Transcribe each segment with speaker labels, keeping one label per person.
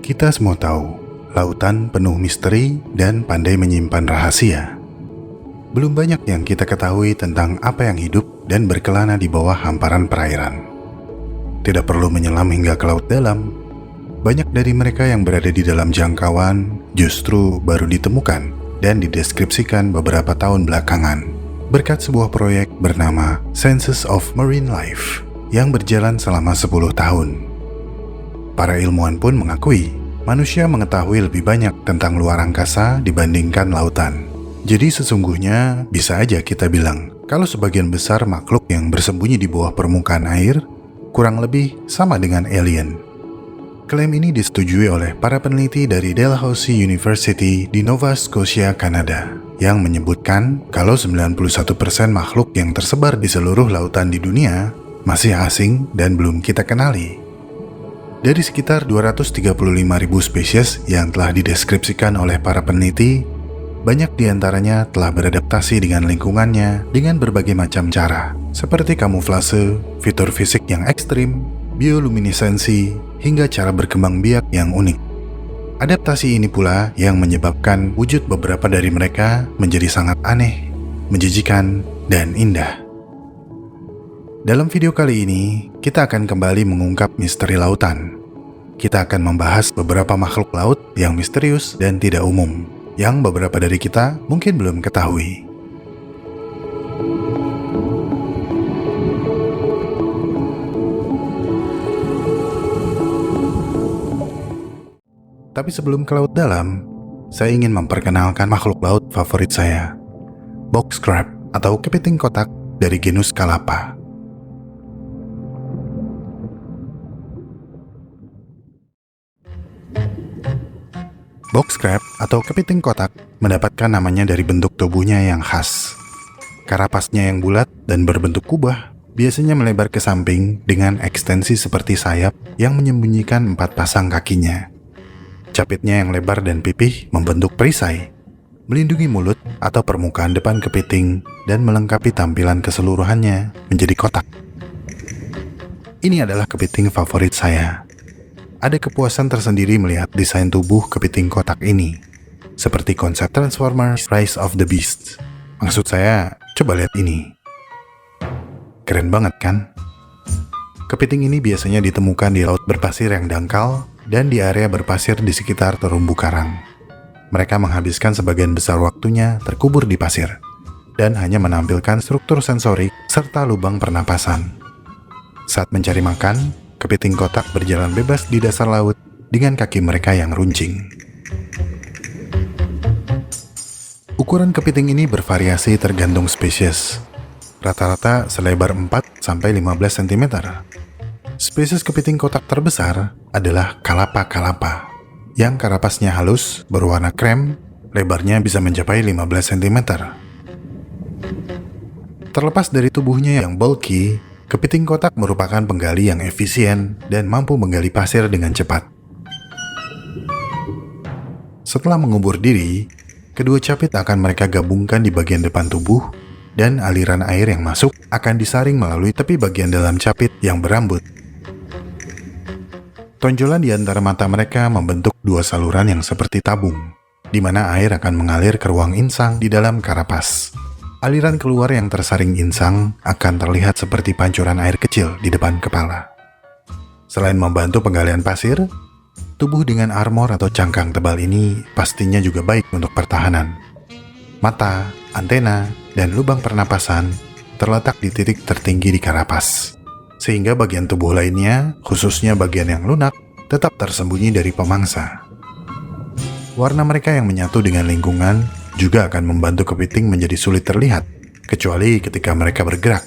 Speaker 1: Kita semua tahu, lautan penuh misteri dan pandai menyimpan rahasia. Belum banyak yang kita ketahui tentang apa yang hidup dan berkelana di bawah hamparan perairan. Tidak perlu menyelam hingga ke laut dalam. Banyak dari mereka yang berada di dalam jangkauan justru baru ditemukan dan dideskripsikan beberapa tahun belakangan berkat sebuah proyek bernama Census of Marine Life yang berjalan selama 10 tahun. Para ilmuwan pun mengakui manusia mengetahui lebih banyak tentang luar angkasa dibandingkan lautan. Jadi sesungguhnya bisa aja kita bilang kalau sebagian besar makhluk yang bersembunyi di bawah permukaan air kurang lebih sama dengan alien. Klaim ini disetujui oleh para peneliti dari Dalhousie University di Nova Scotia, Kanada, yang menyebutkan kalau 91% makhluk yang tersebar di seluruh lautan di dunia masih asing dan belum kita kenali. Dari sekitar 235.000 spesies yang telah dideskripsikan oleh para peneliti, banyak diantaranya telah beradaptasi dengan lingkungannya dengan berbagai macam cara, seperti kamuflase, fitur fisik yang ekstrim, bioluminesensi, hingga cara berkembang biak yang unik. Adaptasi ini pula yang menyebabkan wujud beberapa dari mereka menjadi sangat aneh, menjijikan, dan indah. Dalam video kali ini, kita akan kembali mengungkap misteri lautan. Kita akan membahas beberapa makhluk laut yang misterius dan tidak umum, yang beberapa dari kita mungkin belum ketahui. Tapi sebelum ke laut dalam, saya ingin memperkenalkan makhluk laut favorit saya, box crab atau kepiting kotak dari genus Calapa. Box crab atau kepiting kotak mendapatkan namanya dari bentuk tubuhnya yang khas. Karapasnya yang bulat dan berbentuk kubah biasanya melebar ke samping dengan ekstensi seperti sayap yang menyembunyikan 4 pasang kakinya. Capitnya yang lebar dan pipih membentuk perisai, melindungi mulut atau permukaan depan kepiting dan melengkapi tampilan keseluruhannya menjadi kotak. Ini adalah kepiting favorit saya. Ada kepuasan tersendiri melihat desain tubuh kepiting kotak ini, seperti konsep Transformers Rise of the Beasts. Maksud saya, coba lihat ini. Keren banget kan? Kepiting ini biasanya ditemukan di laut berpasir yang dangkal dan di area berpasir di sekitar terumbu karang. Mereka menghabiskan sebagian besar waktunya terkubur di pasir dan hanya menampilkan struktur sensorik serta lubang pernapasan. Saat mencari makan, kepiting kotak berjalan bebas di dasar laut dengan kaki mereka yang runcing. Ukuran kepiting ini bervariasi tergantung spesies. Rata-rata selebar 4-15 cm. Spesies kepiting kotak terbesar adalah Calapa calapa, yang karapasnya halus, berwarna krem, lebarnya bisa mencapai 15 cm. Terlepas dari tubuhnya yang bulky, kepiting kotak merupakan penggali yang efisien dan mampu menggali pasir dengan cepat. Setelah mengubur diri, kedua capit akan mereka gabungkan di bagian depan tubuh dan aliran air yang masuk akan disaring melalui tepi bagian dalam capit yang berambut. Tonjolan di antara mata mereka membentuk 2 saluran yang seperti tabung, di mana air akan mengalir ke ruang insang di dalam karapas. Aliran keluar yang tersaring insang akan terlihat seperti pancuran air kecil di depan kepala. Selain membantu penggalian pasir, tubuh dengan armor atau cangkang tebal ini pastinya juga baik untuk pertahanan. Mata, antena, dan lubang pernapasan terletak di titik tertinggi di karapas, sehingga bagian tubuh lainnya, khususnya bagian yang lunak, tetap tersembunyi dari pemangsa. Warna mereka yang menyatu dengan lingkungan juga akan membantu kepiting menjadi sulit terlihat, kecuali ketika mereka bergerak.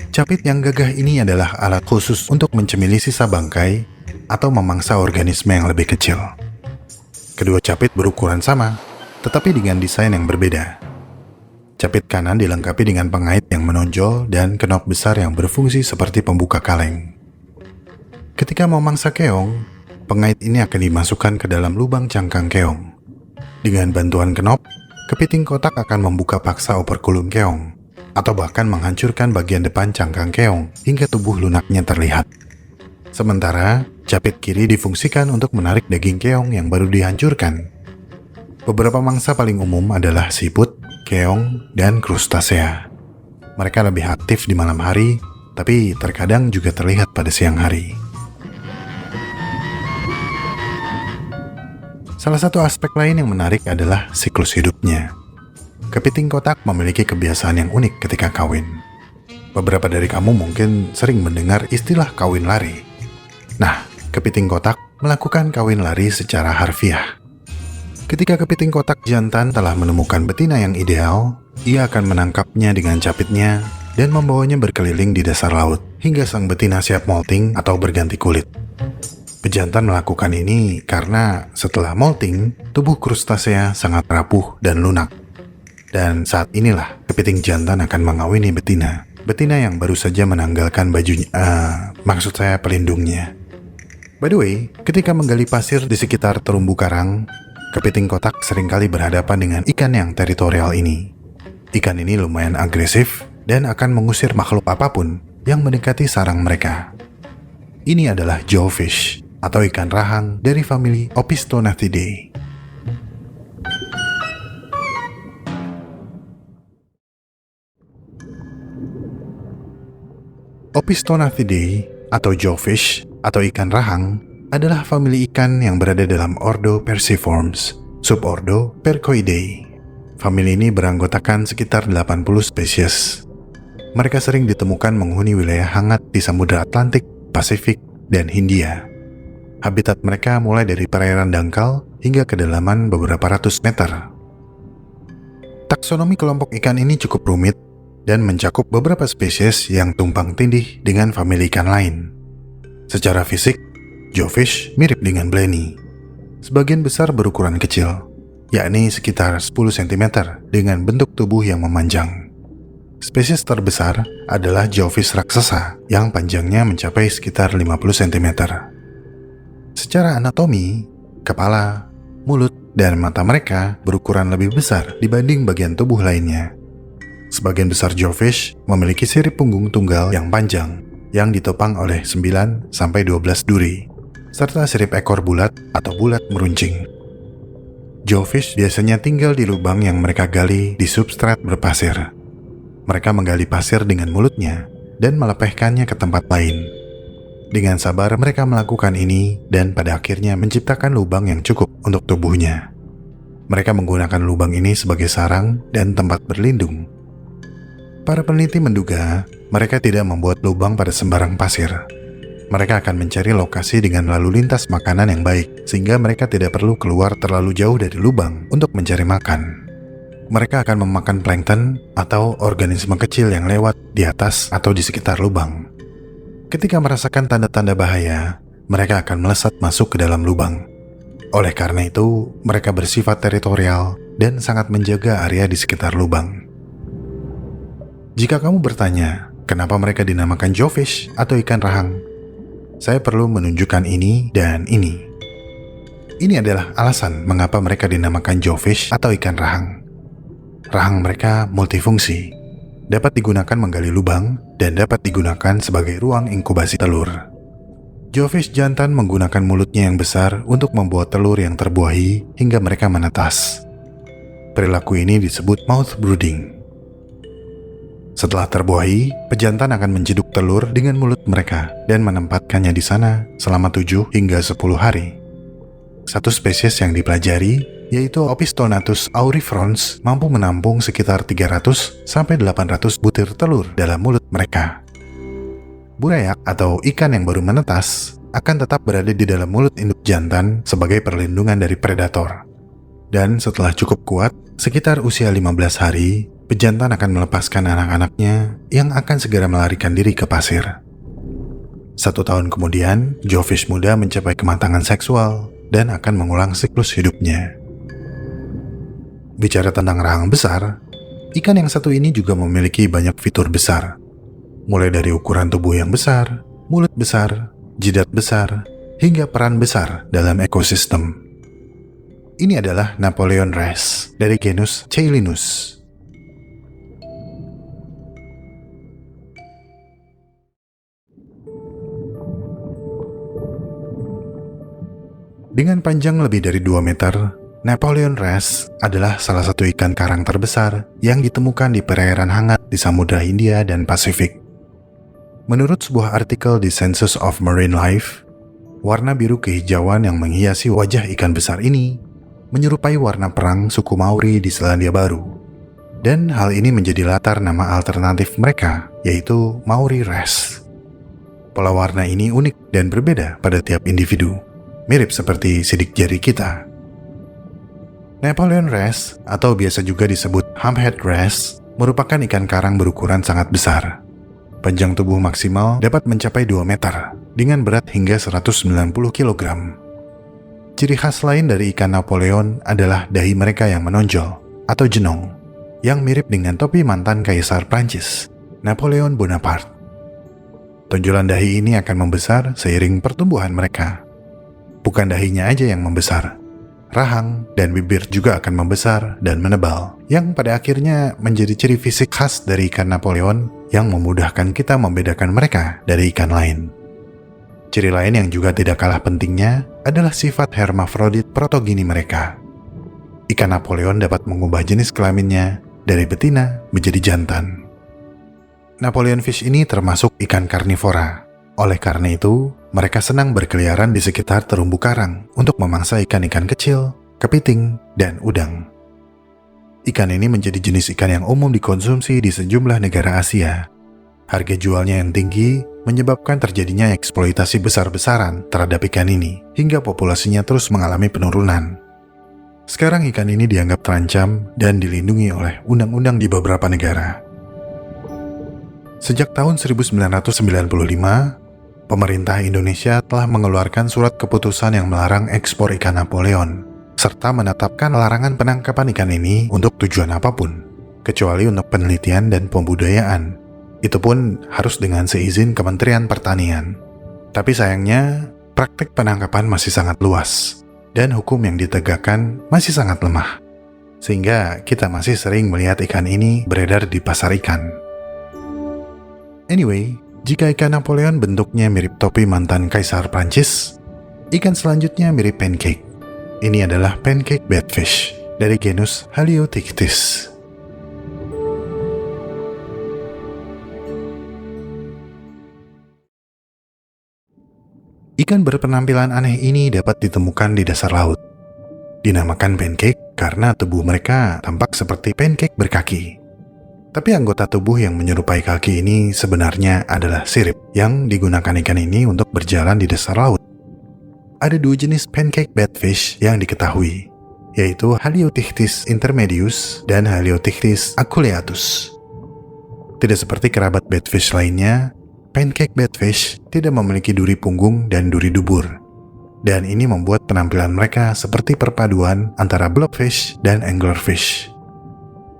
Speaker 1: Capit yang gagah ini adalah alat khusus untuk mencemili sisa bangkai atau memangsa organisme yang lebih kecil. Kedua capit berukuran sama, tetapi dengan desain yang berbeda. Capit kanan dilengkapi dengan pengait yang menonjol dan kenop besar yang berfungsi seperti pembuka kaleng. Ketika memangsa keong, pengait ini akan dimasukkan ke dalam lubang cangkang keong. Dengan bantuan kenop, kepiting kotak akan membuka paksa operkulum keong, atau bahkan menghancurkan bagian depan cangkang keong hingga tubuh lunaknya terlihat. Sementara capit kiri difungsikan untuk menarik daging keong yang baru dihancurkan. Beberapa mangsa paling umum adalah siput, keong, dan krustasea. Mereka lebih aktif di malam hari, tapi terkadang juga terlihat pada siang hari. Salah satu aspek lain yang menarik adalah siklus hidupnya. Kepiting kotak memiliki kebiasaan yang unik ketika kawin. Beberapa dari kamu mungkin sering mendengar istilah kawin lari. Nah, kepiting kotak melakukan kawin lari secara harfiah. Ketika kepiting kotak jantan telah menemukan betina yang ideal, ia akan menangkapnya dengan capitnya dan membawanya berkeliling di dasar laut hingga sang betina siap molting atau berganti kulit. Pejantan melakukan ini karena setelah molting, tubuh krustasea sangat rapuh dan lunak. Dan saat inilah kepiting jantan akan mengawini betina yang baru saja menanggalkan bajunya, maksud saya pelindungnya. By the way, ketika menggali pasir di sekitar terumbu karang, kepiting kotak seringkali berhadapan dengan ikan yang teritorial ini. Ikan ini lumayan agresif dan akan mengusir makhluk apapun yang mendekati sarang mereka. Ini adalah jawfish atau ikan rahang dari famili Opistonathidae. Opistonathidae atau jawfish atau ikan rahang adalah famili ikan yang berada dalam ordo Perciformes, subordo Percoidae. Famili ini beranggotakan sekitar 80 spesies. Mereka sering ditemukan menghuni wilayah hangat di Samudra Atlantik, Pasifik, dan Hindia. Habitat mereka mulai dari perairan dangkal hingga kedalaman beberapa ratus meter. Taksonomi kelompok ikan ini cukup rumit dan mencakup beberapa spesies yang tumpang tindih dengan famili ikan lain. Secara fisik, jawfish mirip dengan blenny. Sebagian besar berukuran kecil, yakni sekitar 10 cm dengan bentuk tubuh yang memanjang. Spesies terbesar adalah jawfish raksasa yang panjangnya mencapai sekitar 50 cm. Secara anatomi, kepala, mulut, dan mata mereka berukuran lebih besar dibanding bagian tubuh lainnya. Sebagian besar jawfish memiliki sirip punggung tunggal yang panjang yang ditopang oleh 9-12 duri, serta sirip ekor bulat atau bulat meruncing. Jawfish biasanya tinggal di lubang yang mereka gali di substrat berpasir. Mereka menggali pasir dengan mulutnya dan melepehkannya ke tempat lain. Dengan sabar mereka melakukan ini dan pada akhirnya menciptakan lubang yang cukup untuk tubuhnya. Mereka menggunakan lubang ini sebagai sarang dan tempat berlindung. Para peneliti menduga mereka tidak membuat lubang pada sembarang pasir. Mereka akan mencari lokasi dengan lalu lintas makanan yang baik, sehingga mereka tidak perlu keluar terlalu jauh dari lubang untuk mencari makan. Mereka akan memakan plankton atau organisme kecil yang lewat di atas atau di sekitar lubang. Ketika merasakan tanda-tanda bahaya, mereka akan melesat masuk ke dalam lubang. Oleh karena itu, mereka bersifat teritorial dan sangat menjaga area di sekitar lubang. Jika kamu bertanya, kenapa mereka dinamakan jawfish atau ikan rahang? Saya perlu menunjukkan ini dan ini. Ini adalah alasan mengapa mereka dinamakan jawfish atau ikan rahang. Rahang mereka multifungsi, dapat digunakan menggali lubang dan dapat digunakan sebagai ruang inkubasi telur. Jawfish jantan menggunakan mulutnya yang besar untuk membuat telur yang terbuahi hingga mereka menetas. Perilaku ini disebut mouth brooding. Setelah terbuahi, pejantan akan menjeduk telur dengan mulut mereka dan menempatkannya di sana selama 7 hingga 10 hari. Satu spesies yang dipelajari, yaitu Opisthotnathus aurifrons, mampu menampung sekitar 300 sampai 800 butir telur dalam mulut mereka. Burayak atau ikan yang baru menetas akan tetap berada di dalam mulut induk jantan sebagai perlindungan dari predator. Dan setelah cukup kuat, sekitar usia 15 hari, pejantan akan melepaskan anak-anaknya yang akan segera melarikan diri ke pasir. 1 tahun kemudian, jawfish muda mencapai kematangan seksual dan akan mengulang siklus hidupnya. Bicara tentang rahang besar, ikan yang satu ini juga memiliki banyak fitur besar. Mulai dari ukuran tubuh yang besar, mulut besar, jidat besar, hingga peran besar dalam ekosistem. Ini adalah Napoleon wrasse dari genus Cheilinus. Dengan panjang lebih dari 2 meter, Napoleon wrasse adalah salah satu ikan karang terbesar yang ditemukan di perairan hangat di Samudra Hindia dan Pasifik. Menurut sebuah artikel di Census of Marine Life, warna biru kehijauan yang menghiasi wajah ikan besar ini menyerupai warna perang suku Maori di Selandia Baru. Dan hal ini menjadi latar nama alternatif mereka, yaitu Maori wrasse. Pola warna ini unik dan berbeda pada tiap individu, mirip seperti sidik jari kita. Napoleon wrasse, atau biasa juga disebut humphead wrasse, merupakan ikan karang berukuran sangat besar. Panjang tubuh maksimal dapat mencapai 2 meter, dengan berat hingga 190 kg. Ciri khas lain dari ikan Napoleon adalah dahi mereka yang menonjol, atau jenong, yang mirip dengan topi mantan Kaisar Prancis, Napoleon Bonaparte. Tonjolan dahi ini akan membesar seiring pertumbuhan mereka. Bukan dahinya aja yang membesar, rahang dan bibir juga akan membesar dan menebal, yang pada akhirnya menjadi ciri fisik khas dari ikan Napoleon yang memudahkan kita membedakan mereka dari ikan lain. Ciri lain yang juga tidak kalah pentingnya adalah sifat hermafrodit protogini mereka. Ikan Napoleon dapat mengubah jenis kelaminnya dari betina menjadi jantan. Napoleon fish ini termasuk ikan karnivora. Oleh karena itu, mereka senang berkeliaran di sekitar terumbu karang untuk memangsa ikan-ikan kecil, kepiting, dan udang. Ikan ini menjadi jenis ikan yang umum dikonsumsi di sejumlah negara Asia. Harga jualnya yang tinggi menyebabkan terjadinya eksploitasi besar-besaran terhadap ikan ini, hingga populasinya terus mengalami penurunan. Sekarang ikan ini dianggap terancam dan dilindungi oleh undang-undang di beberapa negara. Sejak tahun 1995, pemerintah Indonesia telah mengeluarkan surat keputusan yang melarang ekspor ikan Napoleon, serta menetapkan larangan penangkapan ikan ini untuk tujuan apapun, kecuali untuk penelitian dan pembudayaan. Itu pun harus dengan seizin Kementerian Pertanian. Tapi sayangnya, praktik penangkapan masih sangat luas, dan hukum yang ditegakkan masih sangat lemah. Sehingga kita masih sering melihat ikan ini beredar di pasar ikan. Anyway, jika ikan Napoleon bentuknya mirip topi mantan Kaisar Prancis, ikan selanjutnya mirip pancake. Ini adalah pancake batfish dari genus Haliotichthys. Ikan berpenampilan aneh ini dapat ditemukan di dasar laut. Dinamakan pancake karena tubuh mereka tampak seperti pancake berkaki. Tapi anggota tubuh yang menyerupai kaki ini sebenarnya adalah sirip yang digunakan ikan ini untuk berjalan di dasar laut. Ada 2 jenis pancake batfish yang diketahui, yaitu Haliotichthys intermedius dan Haliotichthys aculeatus. Tidak seperti kerabat batfish lainnya, pancake batfish tidak memiliki duri punggung dan duri dubur. Dan ini membuat penampilan mereka seperti perpaduan antara blobfish dan anglerfish.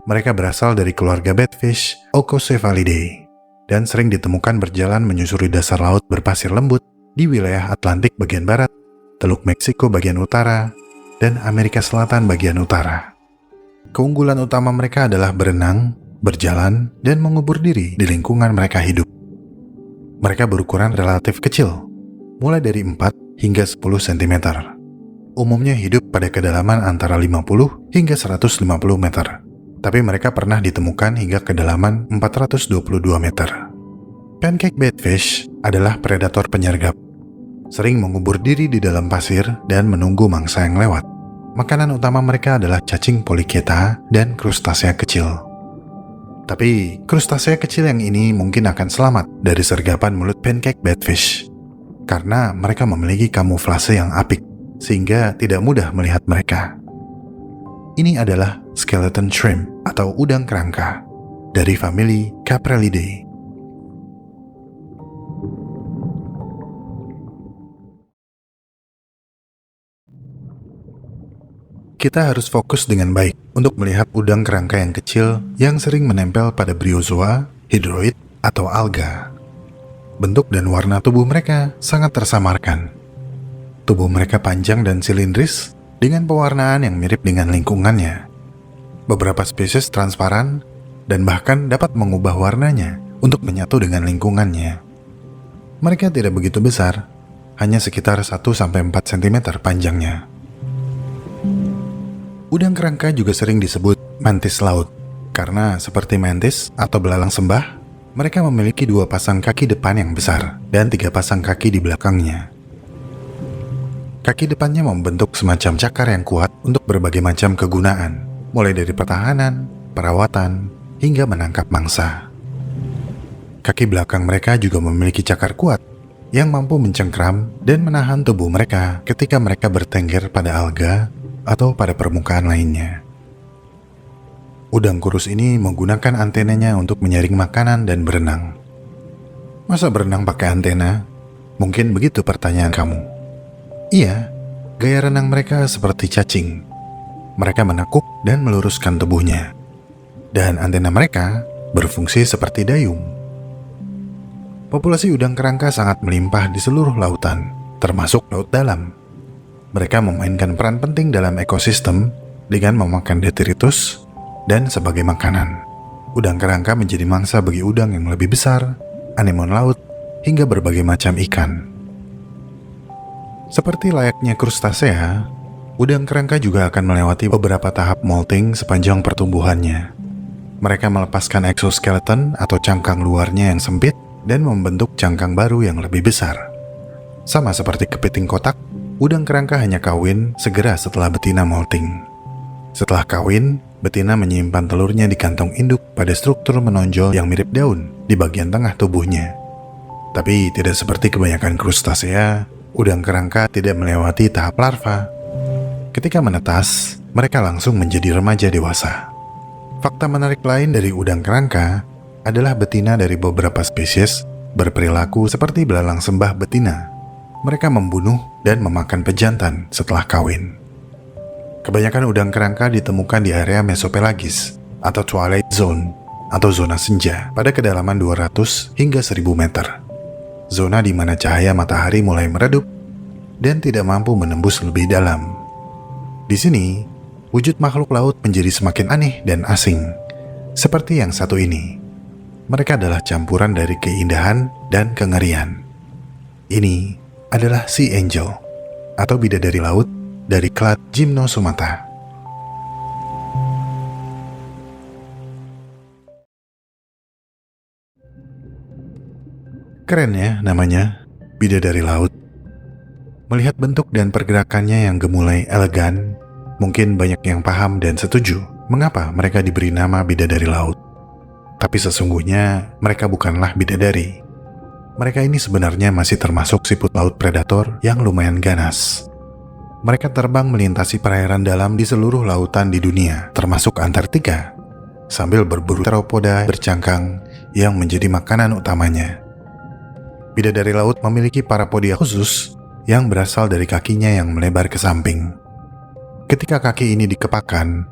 Speaker 1: Mereka berasal dari keluarga batfish Ococephalidae dan sering ditemukan berjalan menyusuri dasar laut berpasir lembut di wilayah Atlantik bagian barat, Teluk Meksiko bagian utara, dan Amerika Selatan bagian utara. Keunggulan utama mereka adalah berenang, berjalan, dan mengubur diri di lingkungan mereka hidup. Mereka berukuran relatif kecil, mulai dari 4 hingga 10 cm. Umumnya hidup pada kedalaman antara 50 hingga 150 meter. Tapi mereka pernah ditemukan hingga kedalaman 422 meter. Pancake batfish adalah predator penyergap. Sering mengubur diri di dalam pasir dan menunggu mangsa yang lewat. Makanan utama mereka adalah cacing polychaeta dan krustasea kecil. Tapi krustasea kecil yang ini mungkin akan selamat dari sergapan mulut pancake batfish, karena mereka memiliki kamuflase yang apik, sehingga tidak mudah melihat mereka. Ini adalah skeleton shrimp atau udang kerangka dari famili Caprelidae. Kita harus fokus dengan baik untuk melihat udang kerangka yang kecil yang sering menempel pada bryozoa, hidroid, atau alga. Bentuk dan warna tubuh mereka sangat tersamarkan. Tubuh mereka panjang dan silindris dengan pewarnaan yang mirip dengan lingkungannya. Beberapa spesies transparan dan bahkan dapat mengubah warnanya untuk menyatu dengan lingkungannya. Mereka tidak begitu besar, hanya sekitar 1-4 cm panjangnya. Udang kerangka juga sering disebut mantis laut, karena seperti mantis atau belalang sembah, mereka memiliki 2 pasang kaki depan yang besar dan 3 pasang kaki di belakangnya. Kaki depannya membentuk semacam cakar yang kuat untuk berbagai macam kegunaan, mulai dari pertahanan, perawatan, hingga menangkap mangsa. Kaki belakang mereka juga memiliki cakar kuat yang mampu mencengkram dan menahan tubuh mereka ketika mereka bertengger pada alga atau pada permukaan lainnya. Udang kurus ini menggunakan antenanya untuk menyaring makanan dan berenang. Masa berenang pakai antena? Mungkin begitu pertanyaan kamu. Iya, gaya renang mereka seperti cacing. Mereka menekuk dan meluruskan tubuhnya. Dan antena mereka berfungsi seperti dayung. Populasi udang kerangka sangat melimpah di seluruh lautan, termasuk laut dalam. Mereka memainkan peran penting dalam ekosistem dengan memakan detritus dan sebagai makanan. Udang kerangka menjadi mangsa bagi udang yang lebih besar, anemon laut, hingga berbagai macam ikan. Seperti layaknya krustasea, udang kerangka juga akan melewati beberapa tahap molting sepanjang pertumbuhannya. Mereka melepaskan exoskeleton atau cangkang luarnya yang sempit dan membentuk cangkang baru yang lebih besar. Sama seperti kepiting kotak, udang kerangka hanya kawin segera setelah betina molting. Setelah kawin, betina menyimpan telurnya di kantong induk pada struktur menonjol yang mirip daun di bagian tengah tubuhnya. Tapi tidak seperti kebanyakan krustasea, udang kerangka tidak melewati tahap larva. Ketika menetas, mereka langsung menjadi remaja dewasa. Fakta menarik lain dari udang kerangka adalah betina dari beberapa spesies berperilaku seperti belalang sembah betina. Mereka membunuh dan memakan pejantan setelah kawin. Kebanyakan udang kerangka ditemukan di area mesopelagis atau twilight zone atau zona senja pada kedalaman 200 hingga 1000 meter. Zona di mana cahaya matahari mulai meredup dan tidak mampu menembus lebih dalam. Di sini, wujud makhluk laut menjadi semakin aneh dan asing, seperti yang satu ini. Mereka adalah campuran dari keindahan dan kengerian. Ini adalah sea angel atau bidadari laut dari klat Gymnosomata. Keren ya namanya, bidadari laut. Melihat bentuk dan pergerakannya yang gemulai elegan, mungkin banyak yang paham dan setuju mengapa mereka diberi nama bidadari laut. Tapi sesungguhnya mereka bukanlah bidadari. Mereka ini sebenarnya masih termasuk siput laut predator yang lumayan ganas. Mereka terbang melintasi perairan dalam di seluruh lautan di dunia, termasuk Antartika, sambil berburu teropoda bercangkang yang menjadi makanan utamanya. Bidadari laut memiliki parapodia khusus yang berasal dari kakinya yang melebar ke samping. Ketika kaki ini dikepakkan,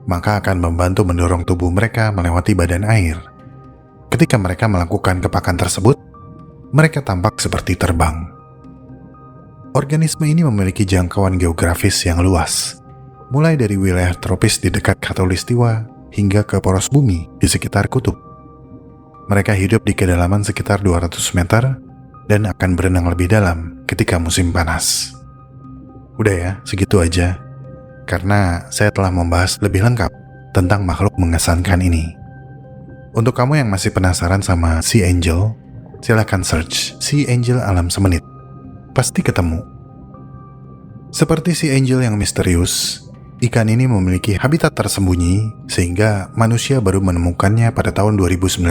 Speaker 1: maka akan membantu mendorong tubuh mereka melewati badan air. Ketika mereka melakukan kepakan tersebut, mereka tampak seperti terbang. Organisme ini memiliki jangkauan geografis yang luas, mulai dari wilayah tropis di dekat khatulistiwa hingga ke poros bumi di sekitar kutub. Mereka hidup di kedalaman sekitar 200 meter dan akan berenang lebih dalam ketika musim panas. Udah ya, segitu aja. Karena saya telah membahas lebih lengkap tentang makhluk mengesankan ini. Untuk kamu yang masih penasaran sama sea angel, silakan search sea angel alam semenit. Pasti ketemu. Seperti sea angel yang misterius, ikan ini memiliki habitat tersembunyi sehingga manusia baru menemukannya pada tahun 2019.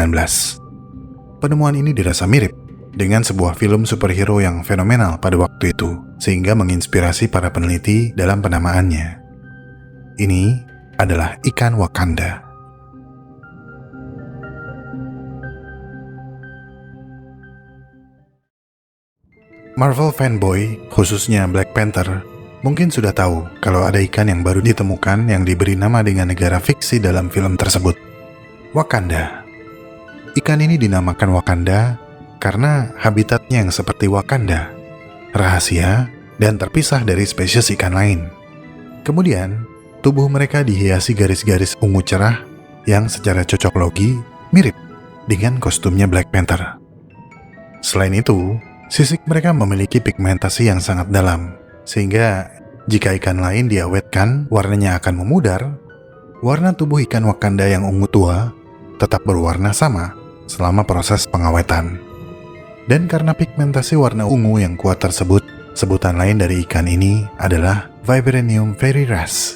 Speaker 1: Penemuan ini dirasa mirip dengan sebuah film superhero yang fenomenal pada waktu itu, sehingga menginspirasi para peneliti dalam penamaannya. Ini adalah ikan Wakanda. Marvel fanboy, khususnya Black Panther, mungkin sudah tahu kalau ada ikan yang baru ditemukan yang diberi nama dengan negara fiksi dalam film tersebut, Wakanda. Ikan ini dinamakan Wakanda karena habitatnya yang seperti Wakanda, rahasia dan terpisah dari spesies ikan lain. Kemudian, tubuh mereka dihiasi garis-garis ungu cerah yang secara cocok logi mirip dengan kostumnya Black Panther. Selain itu, Sisik mereka memiliki pigmentasi yang sangat dalam, sehingga jika ikan lain diawetkan, warnanya akan memudar. Warna tubuh ikan Wakanda yang ungu tua tetap berwarna sama selama proses pengawetan. Dan karena pigmentasi warna ungu yang kuat tersebut, sebutan lain dari ikan ini adalah Vibranium veritas,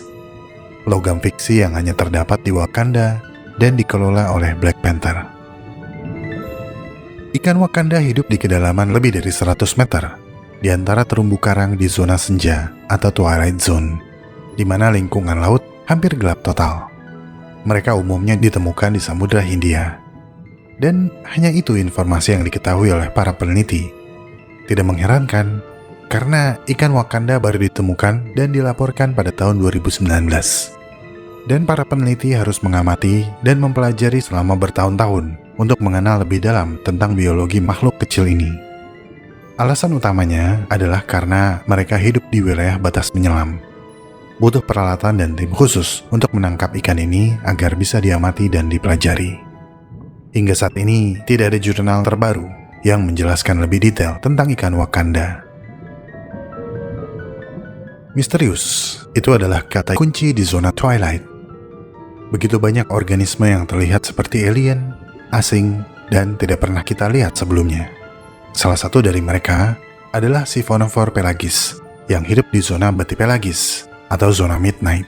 Speaker 1: logam fiksi yang hanya terdapat di Wakanda dan dikelola oleh Black Panther. Ikan Wakanda hidup di kedalaman lebih dari 100 meter di antara terumbu karang di zona senja atau Twilight Zone, di mana lingkungan laut hampir gelap total. Mereka umumnya ditemukan di Samudra Hindia. Dan hanya itu informasi yang diketahui oleh para peneliti. Tidak mengherankan, karena ikan Wakanda baru ditemukan dan dilaporkan pada tahun 2019. Dan para peneliti harus mengamati dan mempelajari selama bertahun-tahun untuk mengenal lebih dalam tentang biologi makhluk kecil ini. Alasan utamanya adalah karena mereka hidup di wilayah batas menyelam. Butuh peralatan dan tim khusus untuk menangkap ikan ini agar bisa diamati dan dipelajari. Hingga saat ini, tidak ada jurnal terbaru yang menjelaskan lebih detail tentang ikan Wakanda. Misterius, itu adalah kata kunci di zona Twilight. Begitu banyak organisme yang terlihat seperti alien, asing, dan tidak pernah kita lihat sebelumnya. Salah satu dari mereka adalah Siphonophore pelagis yang hidup di zona batipelagis atau zona midnight.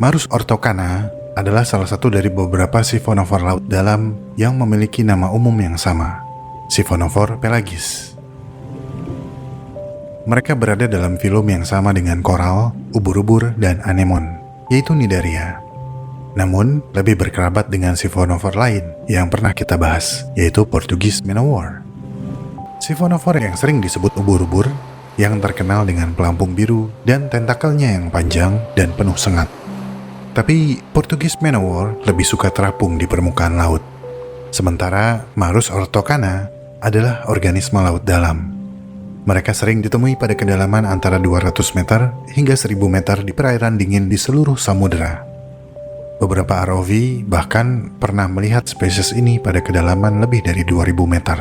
Speaker 1: Marus ortokana adalah salah satu dari beberapa Siphonophore laut dalam yang memiliki nama umum yang sama, Siphonophore pelagis. Mereka berada dalam filum yang sama dengan koral, ubur-ubur, dan anemon, yaitu Cnidaria. Namun, lebih berkerabat dengan Siphonophore lain yang pernah kita bahas, yaitu Portugis manowar. Siphonophore yang sering disebut ubur-ubur, yang terkenal dengan pelampung biru dan tentakelnya yang panjang dan penuh sengat. Tapi, Portugis manowar lebih suka terapung di permukaan laut. Sementara, Marus ortokana adalah organisme laut dalam. Mereka sering ditemui pada kedalaman antara 200 meter hingga 1000 meter di perairan dingin di seluruh samudera. Beberapa ROV bahkan pernah melihat spesies ini pada kedalaman lebih dari 2000 meter.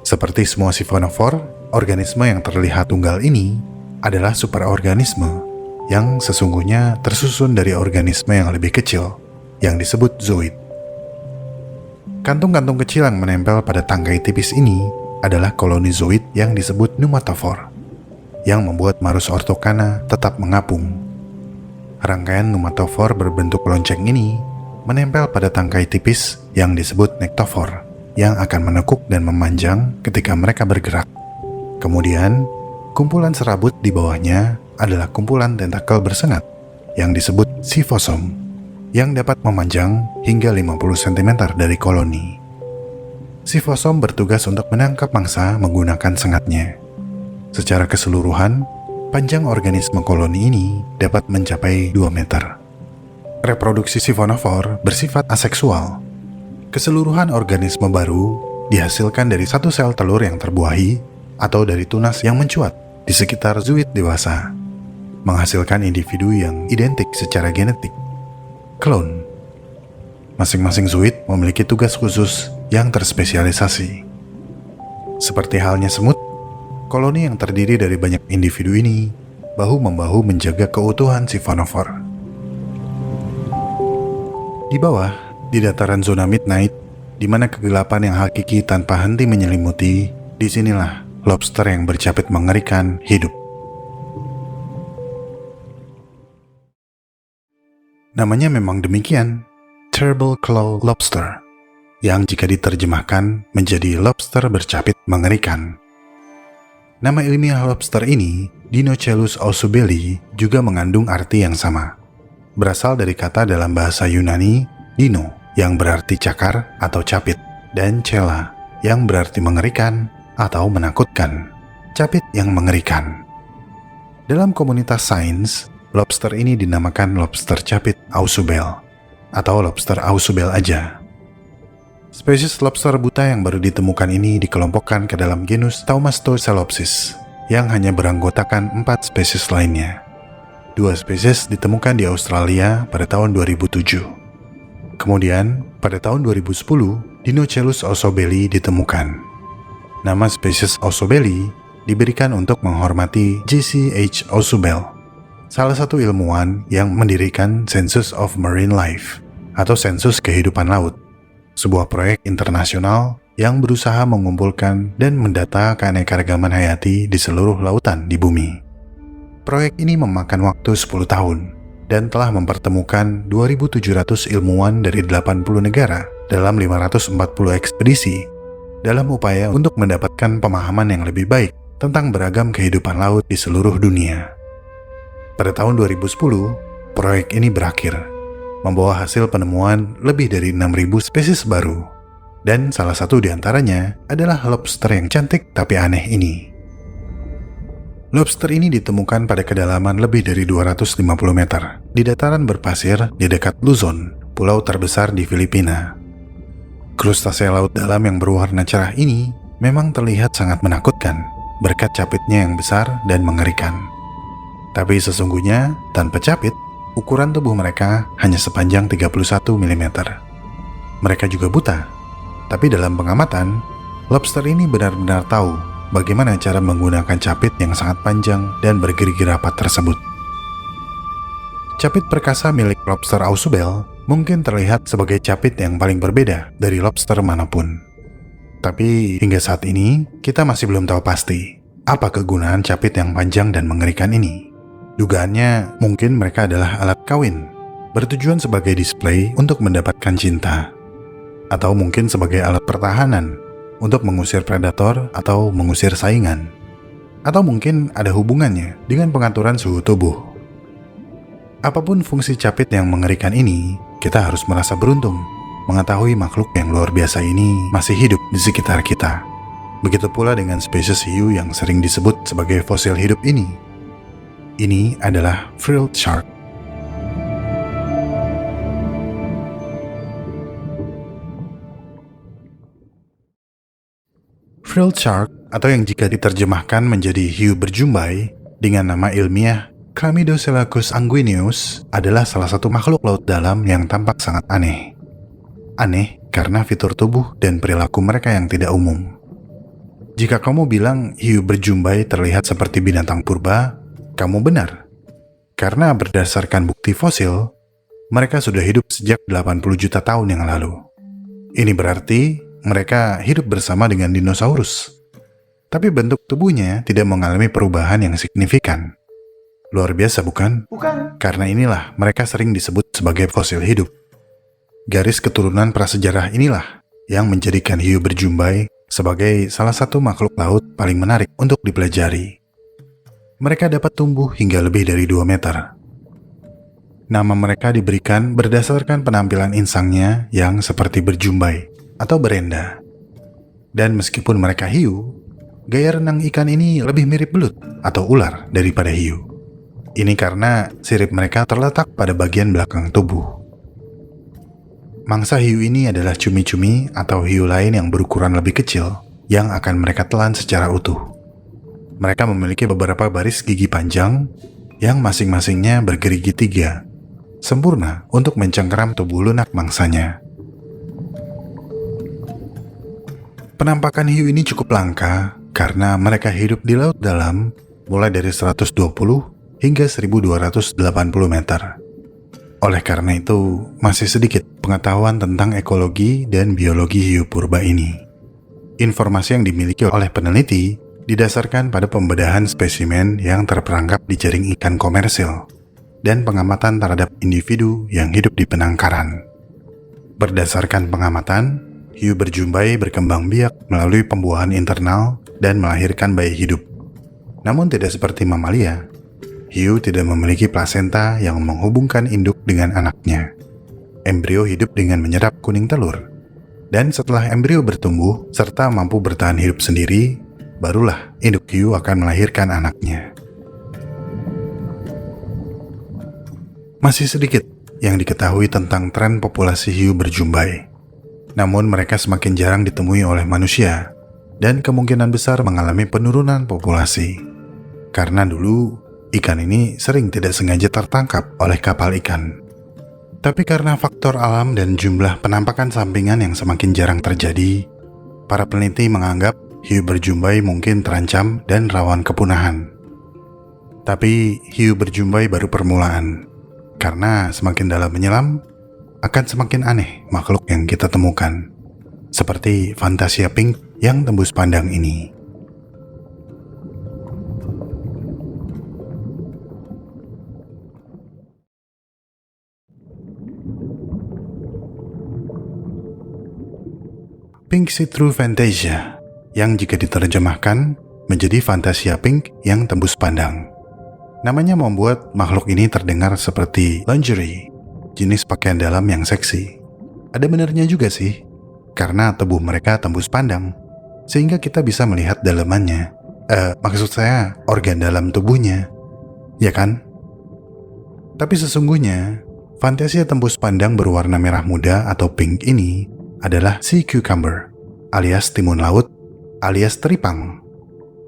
Speaker 1: Seperti semua Siphonophore, organisme yang terlihat tunggal ini adalah superorganisme yang sesungguhnya tersusun dari organisme yang lebih kecil, yang disebut zooid. Kantung-kantung kecil yang menempel pada tangkai tipis ini adalah koloni zooid yang disebut pneumatophore, yang membuat Marus ortokana tetap mengapung. Rangkaian pneumatophore berbentuk lonceng ini menempel pada tangkai tipis yang disebut nektophore, yang akan menekuk dan memanjang ketika mereka bergerak. Kemudian, kumpulan serabut di bawahnya adalah kumpulan tentakel bersengat yang disebut sifosom, yang dapat memanjang hingga 50 cm dari koloni. Sifosom bertugas untuk menangkap mangsa menggunakan sengatnya. Secara keseluruhan, panjang organisme koloni ini dapat mencapai 2 meter. Reproduksi Siphonophore bersifat aseksual. Keseluruhan organisme baru dihasilkan dari satu sel telur yang terbuahi atau dari tunas yang mencuat di sekitar zooid dewasa, menghasilkan individu yang identik secara genetik. Klon. Masing-masing zooid memiliki tugas khusus yang terspesialisasi. Seperti halnya semut, koloni yang terdiri dari banyak individu ini bahu-membahu menjaga keutuhan Siphonophore. Di bawah, di dataran zona midnight, di mana kegelapan yang hakiki tanpa henti menyelimuti, disinilah lobster yang bercapit mengerikan hidup. Namanya memang demikian, Terrible Claw Lobster, yang jika diterjemahkan menjadi lobster bercapit mengerikan. Nama ilmiah lobster ini, Dinochelus ausubeli, juga mengandung arti yang sama. Berasal dari kata dalam bahasa Yunani, dino, yang berarti cakar atau capit, dan chela, yang berarti mengerikan atau menakutkan. Capit yang mengerikan. Dalam komunitas sains, lobster ini dinamakan lobster capit ausubel, atau lobster ausubel aja. Spesies lobster buta yang baru ditemukan ini dikelompokkan ke dalam genus Thaumastocelopsis yang hanya beranggotakan 4 spesies lainnya. 2 spesies ditemukan di Australia pada tahun 2007. Kemudian, pada tahun 2010, Dinochelus osobeli ditemukan. Nama spesies osobeli diberikan untuk menghormati J.C.H. Ausubel, salah satu ilmuwan yang mendirikan Census of Marine Life atau Sensus Kehidupan Laut, sebuah proyek internasional yang berusaha mengumpulkan dan mendata keanekaragaman hayati di seluruh lautan di bumi. Proyek ini memakan waktu 10 tahun dan telah mempertemukan 2.700 ilmuwan dari 80 negara dalam 540 ekspedisi dalam upaya untuk mendapatkan pemahaman yang lebih baik tentang beragam kehidupan laut di seluruh dunia. Pada tahun 2010, proyek ini berakhir, membawa hasil penemuan lebih dari 6.000 spesies baru, dan salah satu di antaranya adalah lobster yang cantik tapi aneh ini. Lobster ini ditemukan pada kedalaman lebih dari 250 meter di dataran berpasir di dekat Luzon, pulau terbesar di Filipina. Krustasea laut dalam yang berwarna cerah ini memang terlihat sangat menakutkan berkat capitnya yang besar dan mengerikan. Tapi sesungguhnya, tanpa capit, ukuran tubuh mereka hanya sepanjang 31 mm. Mereka juga buta, tapi dalam pengamatan, lobster ini benar-benar tahu bagaimana cara menggunakan capit yang sangat panjang dan bergerigi rapat tersebut. Capit perkasa milik lobster Ausubel mungkin terlihat sebagai capit yang paling berbeda dari lobster manapun. Tapi hingga saat ini, kita masih belum tahu pasti apa kegunaan capit yang panjang dan mengerikan ini. Dugaannya mungkin mereka adalah alat kawin, bertujuan sebagai display untuk mendapatkan cinta. Atau mungkin sebagai alat pertahanan, untuk mengusir predator atau mengusir saingan. Atau mungkin ada hubungannya dengan pengaturan suhu tubuh. Apapun fungsi capit yang mengerikan ini, kita harus merasa beruntung mengetahui makhluk yang luar biasa ini masih hidup di sekitar kita. Begitu pula dengan spesies hiu yang sering disebut sebagai fosil hidup ini. Ini adalah frilled shark. Frilled shark, atau yang jika diterjemahkan menjadi hiu berjumbai dengan nama ilmiah Chlamydococcus anguineus, adalah salah satu makhluk laut dalam yang tampak sangat aneh. Aneh karena fitur tubuh dan perilaku mereka yang tidak umum. Jika kamu bilang hiu berjumbai terlihat seperti binatang purba, kamu benar. Karena berdasarkan bukti fosil, mereka sudah hidup sejak 80 juta tahun yang lalu. Ini berarti mereka hidup bersama dengan dinosaurus. Tapi bentuk tubuhnya tidak mengalami perubahan yang signifikan. Luar biasa bukan?
Speaker 2: Bukan.
Speaker 1: Karena inilah mereka sering disebut sebagai fosil hidup. Garis keturunan prasejarah inilah yang menjadikan hiu berjumbai sebagai salah satu makhluk laut paling menarik untuk dipelajari. Mereka dapat tumbuh hingga lebih dari 2 meter. Nama mereka diberikan berdasarkan penampilan insangnya yang seperti berjumbai atau berenda. Dan meskipun mereka hiu, gaya renang ikan ini lebih mirip belut atau ular daripada hiu. Ini karena sirip mereka terletak pada bagian belakang tubuh. Mangsa hiu ini adalah cumi-cumi atau hiu lain yang berukuran lebih kecil yang akan mereka telan secara utuh. Mereka memiliki beberapa baris gigi panjang yang masing-masingnya bergerigi 3, sempurna untuk mencengkeram tubuh lunak mangsanya. Penampakan hiu ini cukup langka karena mereka hidup di laut dalam mulai dari 120 hingga 1280 meter. Oleh karena itu, masih sedikit pengetahuan tentang ekologi dan biologi hiu purba ini. Informasi yang dimiliki oleh peneliti didasarkan pada pembedahan spesimen yang terperangkap di jaring ikan komersil dan pengamatan terhadap individu yang hidup di penangkaran. Berdasarkan pengamatan, hiu berjumbai berkembang biak melalui pembuahan internal dan melahirkan bayi hidup. Namun tidak seperti mamalia, hiu tidak memiliki plasenta yang menghubungkan induk dengan anaknya. Embrio hidup dengan menyerap kuning telur. Dan setelah embrio bertumbuh serta mampu bertahan hidup sendiri, barulah induk hiu akan melahirkan anaknya. Masih sedikit yang diketahui tentang tren populasi hiu berjumbai. Namun mereka semakin jarang ditemui oleh manusia dan kemungkinan besar mengalami penurunan populasi. Karena dulu, ikan ini sering tidak sengaja tertangkap oleh kapal ikan. Tapi karena faktor alam dan jumlah penampakan sampingan yang semakin jarang terjadi, para peneliti menganggap hiu berjumbai mungkin terancam dan rawan kepunahan. Tapi hiu berjumbai baru permulaan, karena semakin dalam menyelam, akan semakin aneh makhluk yang kita temukan, seperti Fantasia pink yang tembus pandang ini. Pink See-Through Fantasia, yang jika diterjemahkan menjadi Fantasia pink yang tembus pandang. Namanya membuat makhluk ini terdengar seperti lingerie, jenis pakaian dalam yang seksi. Ada benarnya juga sih, karena tubuh mereka tembus pandang, sehingga kita bisa melihat dalamannya. Maksud saya organ dalam tubuhnya, ya kan? Tapi sesungguhnya, Fantasia tembus pandang berwarna merah muda atau pink ini adalah sea cucumber, alias timun laut, alias teripang.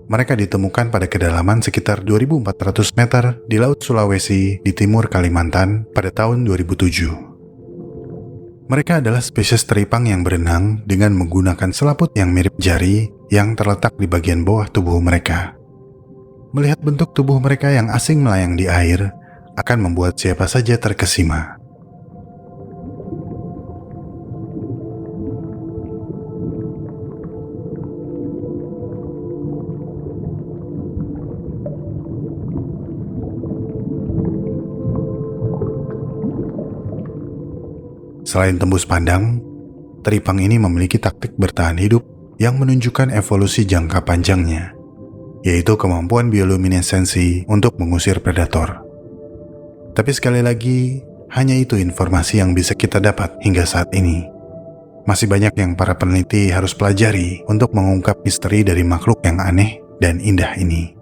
Speaker 1: Mereka ditemukan pada kedalaman sekitar 2.400 meter di Laut Sulawesi di timur Kalimantan pada tahun 2007. Mereka adalah spesies teripang yang berenang dengan menggunakan selaput yang mirip jari yang terletak di bagian bawah tubuh mereka. Melihat bentuk tubuh mereka yang asing melayang di air akan membuat siapa saja terkesima. Selain tembus pandang, teripang ini memiliki taktik bertahan hidup yang menunjukkan evolusi jangka panjangnya, yaitu kemampuan bioluminesensi untuk mengusir predator. Tapi sekali lagi, hanya itu informasi yang bisa kita dapat hingga saat ini. Masih banyak yang para peneliti harus pelajari untuk mengungkap misteri dari makhluk yang aneh dan indah ini.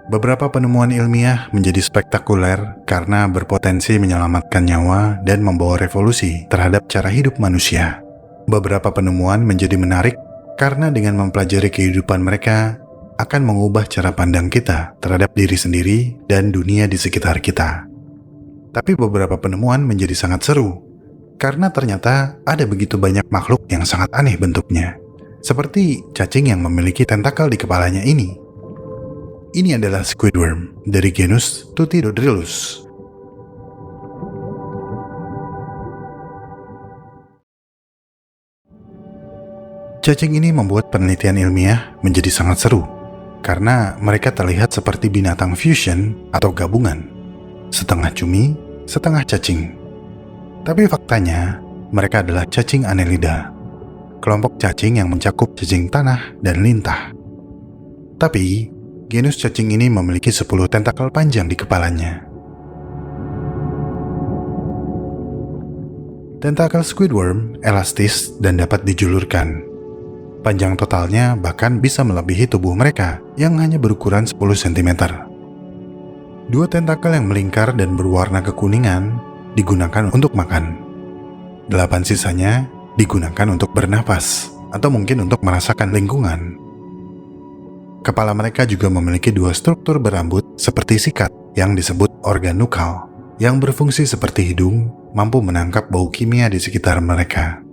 Speaker 1: Beberapa penemuan ilmiah menjadi spektakuler karena berpotensi menyelamatkan nyawa dan membawa revolusi terhadap cara hidup manusia. Beberapa penemuan menjadi menarik karena dengan mempelajari kehidupan mereka akan mengubah cara pandang kita terhadap diri sendiri dan dunia di sekitar kita. Tapi beberapa penemuan menjadi sangat seru karena ternyata ada begitu banyak makhluk yang sangat aneh bentuknya, seperti cacing yang memiliki tentakel di kepalanya ini. Ini adalah squidworm dari genus Tutidodrilus. Cacing ini membuat penelitian ilmiah menjadi sangat seru karena mereka terlihat seperti binatang fusion atau gabungan, setengah cumi, setengah cacing. Tapi faktanya, mereka adalah cacing Annelida, kelompok cacing yang mencakup cacing tanah dan lintah. Tapi genus cacing ini memiliki 10 tentakel panjang di kepalanya. Tentakel squidworm elastis dan dapat dijulurkan. Panjang totalnya bahkan bisa melebihi tubuh mereka yang hanya berukuran 10 cm. 2 tentakel yang melingkar dan berwarna kekuningan digunakan untuk makan. 8 sisanya digunakan untuk bernapas atau mungkin untuk merasakan lingkungan. Kepala mereka juga memiliki 2 struktur berambut seperti sikat yang disebut organ nukal, yang berfungsi seperti hidung, mampu menangkap bau kimia di sekitar mereka.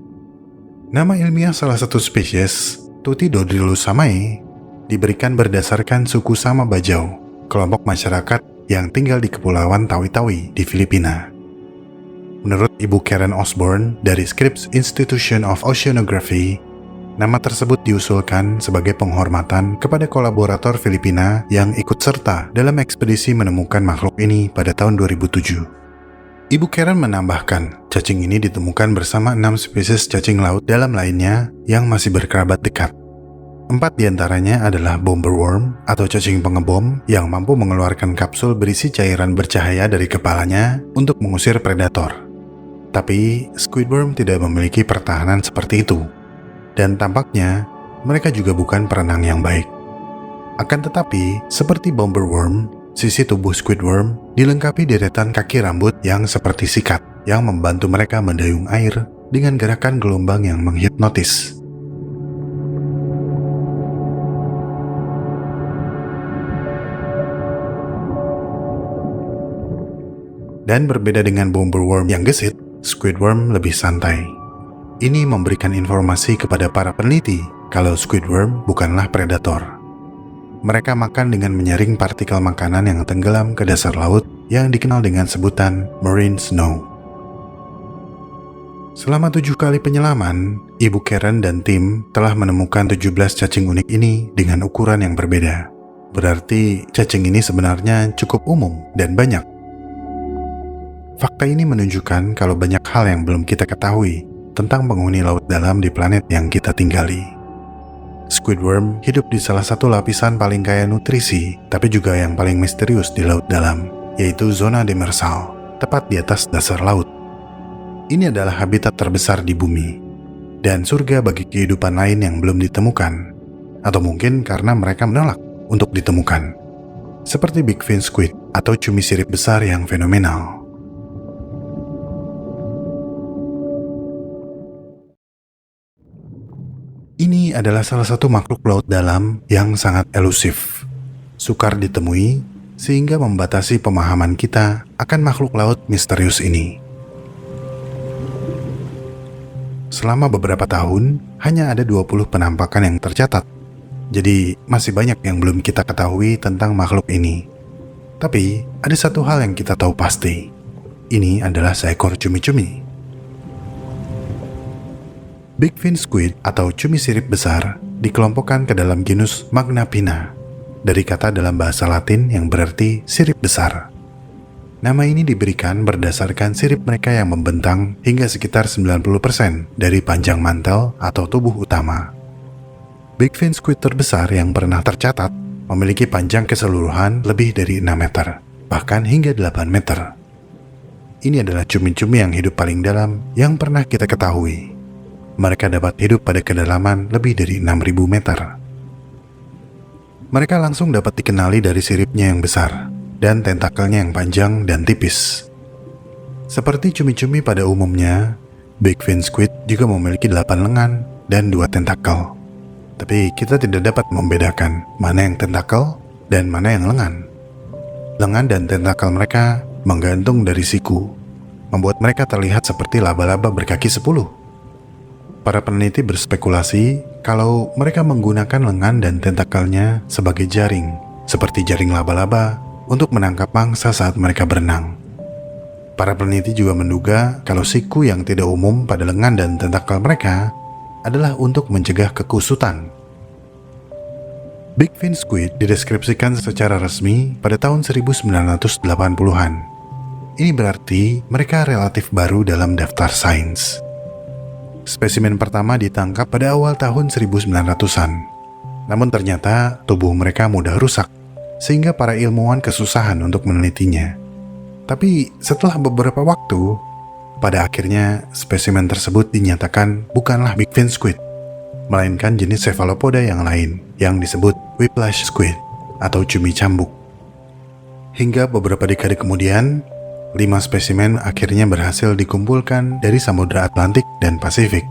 Speaker 1: Nama ilmiah salah satu spesies, Tutidodrilus samae, diberikan berdasarkan suku Sama Bajau, kelompok masyarakat yang tinggal di Kepulauan Tawi-Tawi di Filipina. Menurut Ibu Karen Osborne dari Scripps Institution of Oceanography, nama tersebut diusulkan sebagai penghormatan kepada kolaborator Filipina yang ikut serta dalam ekspedisi menemukan makhluk ini pada tahun 2007. Ibu Karen menambahkan, cacing ini ditemukan bersama 6 spesies cacing laut dalam lainnya yang masih berkerabat dekat. 4 diantaranya adalah bomberworm atau cacing pengebom yang mampu mengeluarkan kapsul berisi cairan bercahaya dari kepalanya untuk mengusir predator. Tapi squidworm tidak memiliki pertahanan seperti itu. Dan tampaknya mereka juga bukan perenang yang baik. Akan tetapi, seperti bomberworm, sisi tubuh squidworm dilengkapi deretan kaki rambut yang seperti sikat yang membantu mereka mendayung air dengan gerakan gelombang yang menghipnotis. Dan berbeda dengan bomberworm yang gesit, squidworm lebih santai. Ini memberikan informasi kepada para peneliti kalau squidworm bukanlah predator. Mereka makan dengan menyaring partikel makanan yang tenggelam ke dasar laut yang dikenal dengan sebutan marine snow. Selama 7 kali penyelaman, Ibu Karen dan tim telah menemukan 17 cacing unik ini dengan ukuran yang berbeda. Berarti cacing ini sebenarnya cukup umum dan banyak. Fakta ini menunjukkan kalau banyak hal yang belum kita ketahui tentang penghuni laut dalam di planet yang kita tinggali. Squidworm hidup di salah satu lapisan paling kaya nutrisi, tapi juga yang paling misterius di laut dalam, yaitu zona demersal, tepat di atas dasar laut. Ini adalah habitat terbesar di bumi, dan surga bagi kehidupan lain yang belum ditemukan, atau mungkin karena mereka menolak untuk ditemukan. Seperti big fin squid atau cumi sirip besar yang fenomenal. Ini adalah salah satu makhluk laut dalam yang sangat elusif, sukar ditemui, sehingga membatasi pemahaman kita akan makhluk laut misterius ini. Selama beberapa tahun, hanya ada 20 penampakan yang tercatat, jadi masih banyak yang belum kita ketahui tentang makhluk ini. Tapi, ada satu hal yang kita tahu pasti, ini adalah seekor cumi-cumi. Big fin squid atau cumi sirip besar dikelompokkan ke dalam genus Magnapina dari kata dalam bahasa Latin yang berarti sirip besar. Nama ini diberikan berdasarkan sirip mereka yang membentang hingga sekitar 90% dari panjang mantel atau tubuh utama. Big fin squid terbesar yang pernah tercatat memiliki panjang keseluruhan lebih dari 6 meter, bahkan hingga 8 meter. Ini adalah cumi-cumi yang hidup paling dalam yang pernah kita ketahui. Mereka dapat hidup pada kedalaman lebih dari 6.000 meter. Mereka langsung dapat dikenali dari siripnya yang besar dan tentakelnya yang panjang dan tipis. Seperti cumi-cumi pada umumnya, big fin squid juga memiliki 8 lengan dan 2 tentakel. Tapi kita tidak dapat membedakan mana yang tentakel dan mana yang lengan. Lengan dan tentakel mereka menggantung dari siku, membuat mereka terlihat seperti laba-laba berkaki 10. Para peneliti berspekulasi kalau mereka menggunakan lengan dan tentakelnya sebagai jaring, seperti jaring laba-laba, untuk menangkap mangsa saat mereka berenang. Para peneliti juga menduga kalau siku yang tidak umum pada lengan dan tentakel mereka adalah untuk mencegah kekusutan. Big fin squid dideskripsikan secara resmi pada tahun 1980-an. Ini berarti mereka relatif baru dalam daftar sains. Spesimen pertama ditangkap pada awal tahun 1900-an. Namun ternyata tubuh mereka mudah rusak, sehingga para ilmuwan kesusahan untuk menelitinya. Tapi setelah beberapa waktu, pada akhirnya spesimen tersebut dinyatakan bukanlah big fin squid, melainkan jenis cephalopoda yang lain yang disebut whiplash squid atau cumi cambuk. Hingga beberapa dekade kemudian, 5 spesimen akhirnya berhasil dikumpulkan dari Samudra Atlantik dan Pasifik,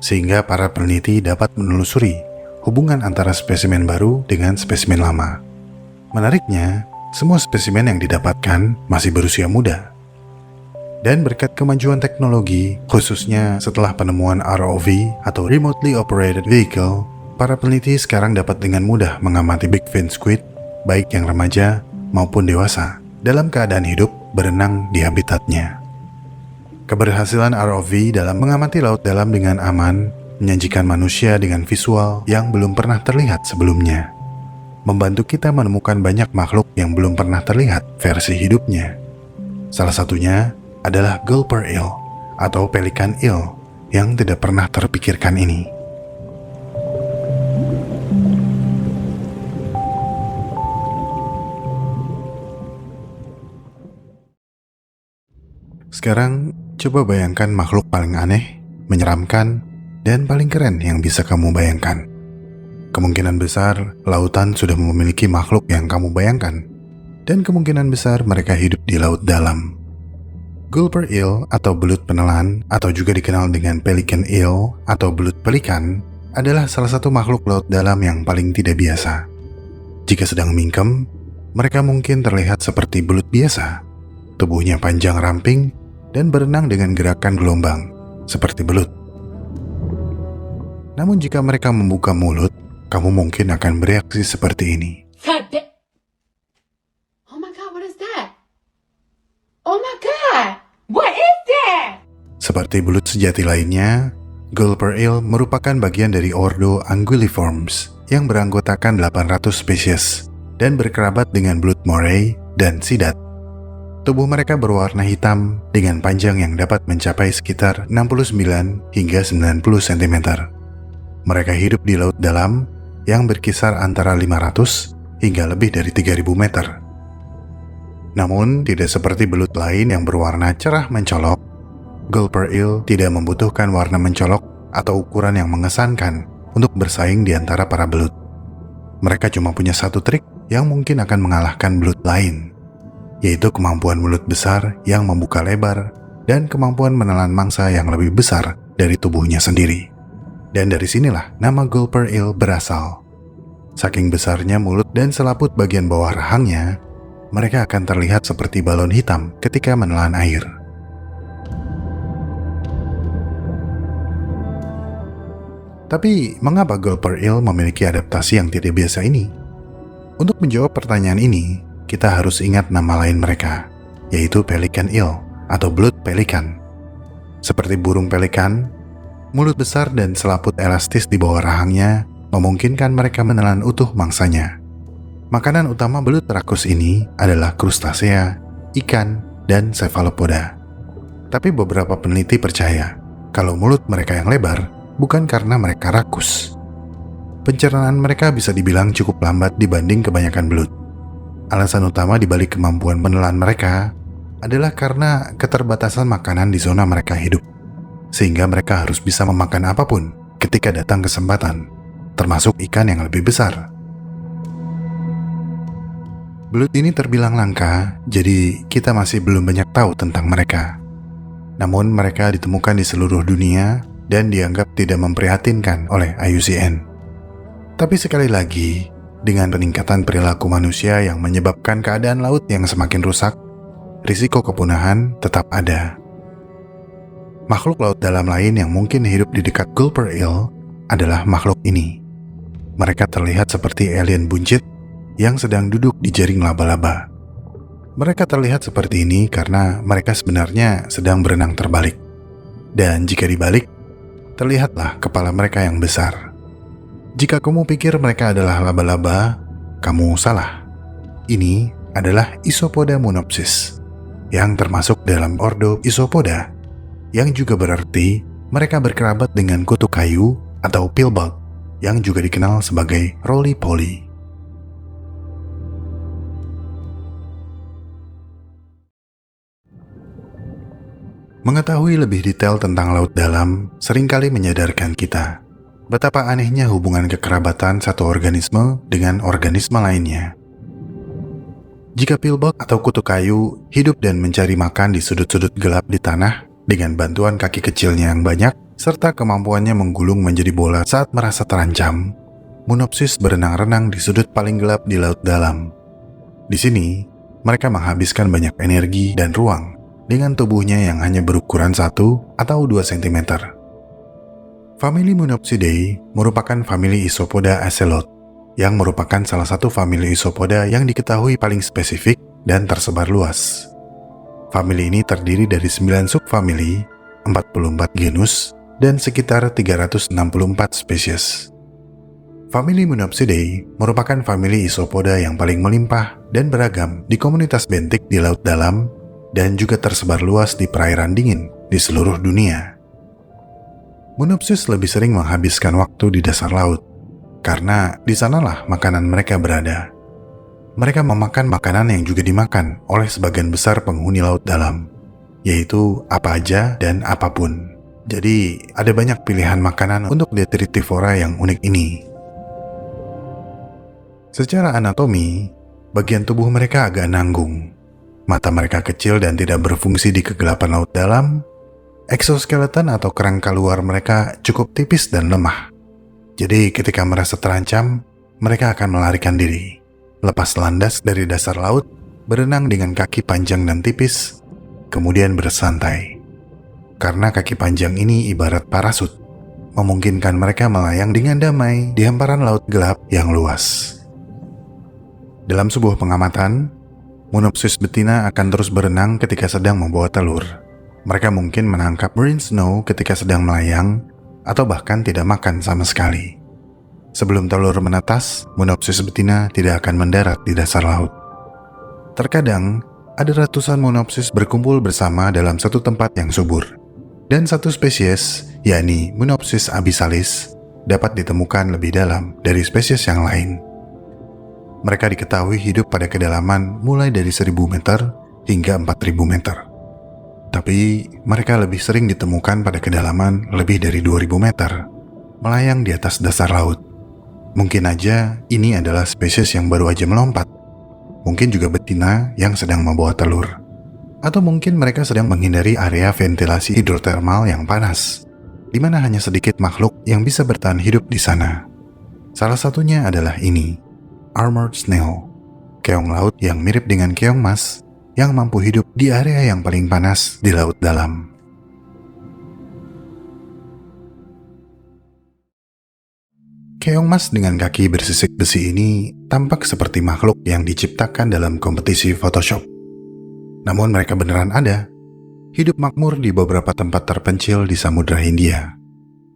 Speaker 1: sehingga para peneliti dapat menelusuri hubungan antara spesimen baru dengan spesimen lama. Menariknya, semua spesimen yang didapatkan masih berusia muda. Dan berkat kemajuan teknologi, khususnya setelah penemuan ROV atau Remotely Operated Vehicle, para peneliti sekarang dapat dengan mudah mengamati big fin squid, baik yang remaja maupun dewasa, dalam keadaan hidup berenang di habitatnya. Keberhasilan ROV dalam mengamati laut dalam dengan aman menyajikan manusia dengan visual yang belum pernah terlihat sebelumnya, membantu kita menemukan banyak makhluk yang belum pernah terlihat versi hidupnya. Salah satunya adalah gulper eel atau pelikan eel yang tidak pernah terpikirkan ini. Sekarang, coba bayangkan makhluk paling aneh, menyeramkan, dan paling keren yang bisa kamu bayangkan. Kemungkinan besar, lautan sudah memiliki makhluk yang kamu bayangkan, dan kemungkinan besar mereka hidup di laut dalam. Gulper eel atau belut penelan, atau juga dikenal dengan pelican eel atau belut pelikan, adalah salah satu makhluk laut dalam yang paling tidak biasa. Jika sedang mingkem, mereka mungkin terlihat seperti belut biasa. tubuhnya panjang ramping dan berenang dengan gerakan gelombang, seperti belut. Namun jika mereka membuka mulut, kamu mungkin akan bereaksi seperti ini.
Speaker 2: Oh my God, what is that? Oh my God, what is that?
Speaker 1: Seperti belut sejati lainnya, Gulper eel merupakan bagian dari ordo Anguilliformes yang beranggotakan 800 spesies dan berkerabat dengan belut moray dan sidat. Tubuh mereka berwarna hitam dengan panjang yang dapat mencapai sekitar 69 hingga 90 cm. Mereka hidup di laut dalam yang berkisar antara 500 hingga lebih dari 3000 meter. Namun, tidak seperti belut lain yang berwarna cerah mencolok, Gulper eel tidak membutuhkan warna mencolok atau ukuran yang mengesankan untuk bersaing di antara para belut. Mereka cuma punya satu trik yang mungkin akan mengalahkan belut lain, yaitu kemampuan mulut besar yang membuka lebar dan kemampuan menelan mangsa yang lebih besar dari tubuhnya sendiri. Dan dari sinilah nama Gulper eel berasal. Saking besarnya mulut dan selaput bagian bawah rahangnya, mereka akan terlihat seperti balon hitam ketika menelan air. Tapi, mengapa Gulper eel memiliki adaptasi yang tidak biasa ini? Untuk menjawab pertanyaan ini, kita harus ingat nama lain mereka, yaitu pelican eel atau belut pelikan. Seperti burung pelikan, mulut besar dan selaput elastis di bawah rahangnya memungkinkan mereka menelan utuh mangsanya. Makanan utama belut rakus ini adalah krustasea, ikan, dan cephalopoda. Tapi beberapa peneliti percaya kalau mulut mereka yang lebar bukan karena mereka rakus. Pencernaan mereka bisa dibilang cukup lambat dibanding kebanyakan belut. Alasan utama dibalik kemampuan menelan mereka adalah karena keterbatasan makanan di zona mereka hidup, sehingga mereka harus bisa memakan apapun ketika datang kesempatan, termasuk ikan yang lebih besar. Belut ini terbilang langka, jadi kita masih belum banyak tahu tentang mereka. Namun mereka ditemukan di seluruh dunia dan dianggap tidak memprihatinkan oleh IUCN. Tapi sekali lagi, dengan peningkatan perilaku manusia yang menyebabkan keadaan laut yang semakin rusak, risiko kepunahan tetap ada. Makhluk laut dalam lain yang mungkin hidup di dekat Gulper eel adalah makhluk ini. Mereka terlihat seperti alien buncit yang sedang duduk di jaring laba-laba. Mereka terlihat seperti ini karena mereka sebenarnya sedang berenang terbalik. Dan jika dibalik, terlihatlah kepala mereka yang besar. Jika kamu pikir mereka adalah laba-laba, kamu salah. Ini adalah Isopoda monopsis, yang termasuk dalam ordo Isopoda, yang juga berarti mereka berkerabat dengan kutu kayu atau pillbug, yang juga dikenal sebagai roly-poly. Mengetahui lebih detail tentang laut dalam seringkali menyadarkan kita betapa anehnya hubungan kekerabatan satu organisme dengan organisme lainnya. Jika pillbug atau kutu kayu hidup dan mencari makan di sudut-sudut gelap di tanah dengan bantuan kaki kecilnya yang banyak serta kemampuannya menggulung menjadi bola saat merasa terancam, monopsis berenang-renang di sudut paling gelap di laut dalam. Di sini, mereka menghabiskan banyak energi dan ruang dengan tubuhnya yang hanya berukuran 1 atau 2 cm. Famili Monopsidae merupakan famili Isopoda Acelot, yang merupakan salah satu famili isopoda yang diketahui paling spesifik dan tersebar luas. Famili ini terdiri dari 9 subfamili, 44 genus, dan sekitar 364 spesies. Famili Monopsidae merupakan famili isopoda yang paling melimpah dan beragam di komunitas bentik di laut dalam dan juga tersebar luas di perairan dingin di seluruh dunia. Monopsis lebih sering menghabiskan waktu di dasar laut, karena di sanalah makanan mereka berada. Mereka memakan makanan yang juga dimakan oleh sebagian besar penghuni laut dalam, yaitu apa aja dan apapun. Jadi, ada banyak pilihan makanan untuk detritivora yang unik ini. Secara anatomi, bagian tubuh mereka agak nanggung. Mata mereka kecil dan tidak berfungsi di kegelapan laut dalam. Eksoskeleton atau kerangka luar mereka cukup tipis dan lemah. Jadi ketika merasa terancam, mereka akan melarikan diri, lepas landas dari dasar laut, berenang dengan kaki panjang dan tipis, kemudian bersantai. Karena kaki panjang ini ibarat parasut, memungkinkan mereka melayang dengan damai di hamparan laut gelap yang luas. Dalam sebuah pengamatan, Monopsis betina akan terus berenang ketika sedang membawa telur. Mereka mungkin menangkap marine snow ketika sedang melayang, atau bahkan tidak makan sama sekali. Sebelum telur menetas, Monopsis betina tidak akan mendarat di dasar laut. Terkadang, ada ratusan Monopsis berkumpul bersama dalam satu tempat yang subur. Dan satu spesies, yakni Monopsis abyssalis, dapat ditemukan lebih dalam dari spesies yang lain. Mereka diketahui hidup pada kedalaman mulai dari 1000 meter hingga 4000 meter. Tapi mereka lebih sering ditemukan pada kedalaman lebih dari 2000 meter, melayang di atas dasar laut. Mungkin aja ini adalah spesies yang baru aja melompat. Mungkin juga betina yang sedang membawa telur. Atau mungkin mereka sedang menghindari area ventilasi hidrotermal yang panas, di mana hanya sedikit makhluk yang bisa bertahan hidup di sana. Salah satunya adalah ini, Armored Snail, keong laut yang mirip dengan keong mas yang mampu hidup di area yang paling panas di laut dalam. Keong mas dengan kaki bersisik besi ini tampak seperti makhluk yang diciptakan dalam kompetisi Photoshop. Namun mereka beneran ada, hidup makmur di beberapa tempat terpencil di Samudra Hindia.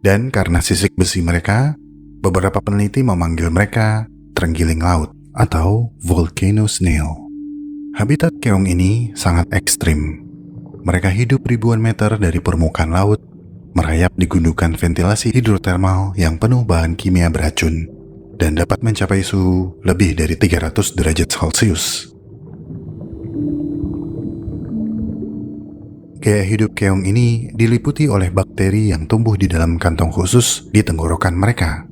Speaker 1: Dan karena sisik besi mereka, beberapa peneliti memanggil mereka terenggiling laut atau volcano snail. Habitat keong ini sangat ekstrim. Mereka hidup ribuan meter dari permukaan laut, merayap di gundukan ventilasi hidrotermal yang penuh bahan kimia beracun dan dapat mencapai suhu lebih dari 300 derajat Celcius. Gaya hidup keong ini diliputi oleh bakteri yang tumbuh di dalam kantong khusus di tenggorokan mereka.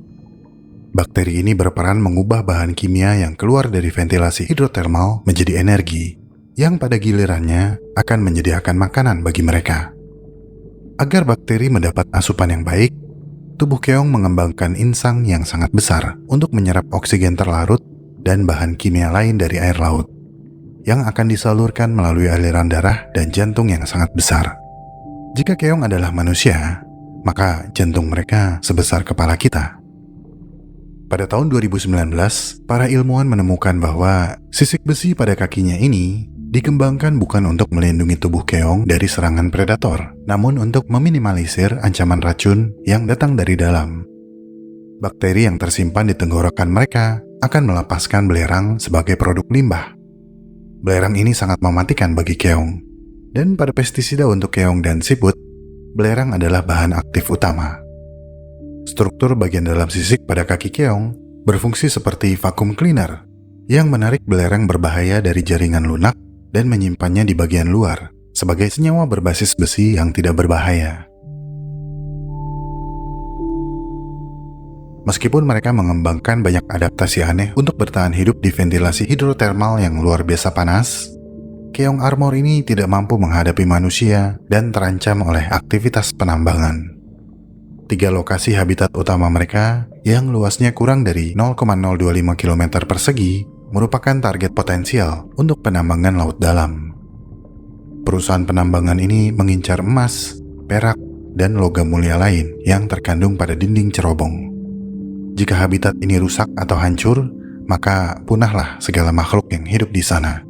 Speaker 1: Bakteri ini berperan mengubah bahan kimia yang keluar dari ventilasi hidrotermal menjadi energi, yang pada gilirannya akan menyediakan makanan bagi mereka. Agar bakteri mendapat asupan yang baik, tubuh keong mengembangkan insang yang sangat besar untuk menyerap oksigen terlarut dan bahan kimia lain dari air laut, yang akan disalurkan melalui aliran darah dan jantung yang sangat besar. Jika keong adalah manusia, maka jantung mereka sebesar kepala kita. Pada tahun 2019, para ilmuwan menemukan bahwa sisik besi pada kakinya ini dikembangkan bukan untuk melindungi tubuh keong dari serangan predator, namun untuk meminimalisir ancaman racun yang datang dari dalam. Bakteri yang tersimpan di tenggorokan mereka akan melepaskan belerang sebagai produk limbah. Belerang ini sangat mematikan bagi keong, dan pada pestisida untuk keong dan siput, belerang adalah bahan aktif utama. Struktur bagian dalam sisik pada kaki keong berfungsi seperti vacuum cleaner yang menarik belerang berbahaya dari jaringan lunak dan menyimpannya di bagian luar sebagai senyawa berbasis besi yang tidak berbahaya. Meskipun mereka mengembangkan banyak adaptasi aneh untuk bertahan hidup di ventilasi hidrotermal yang luar biasa panas, keong armor ini tidak mampu menghadapi manusia dan terancam oleh aktivitas penambangan. 3 lokasi habitat utama mereka yang luasnya kurang dari 0,025 km persegi merupakan target potensial untuk penambangan laut dalam. Perusahaan penambangan ini mengincar emas, perak, dan logam mulia lain yang terkandung pada dinding cerobong. Jika habitat ini rusak atau hancur, maka punahlah segala makhluk yang hidup di sana.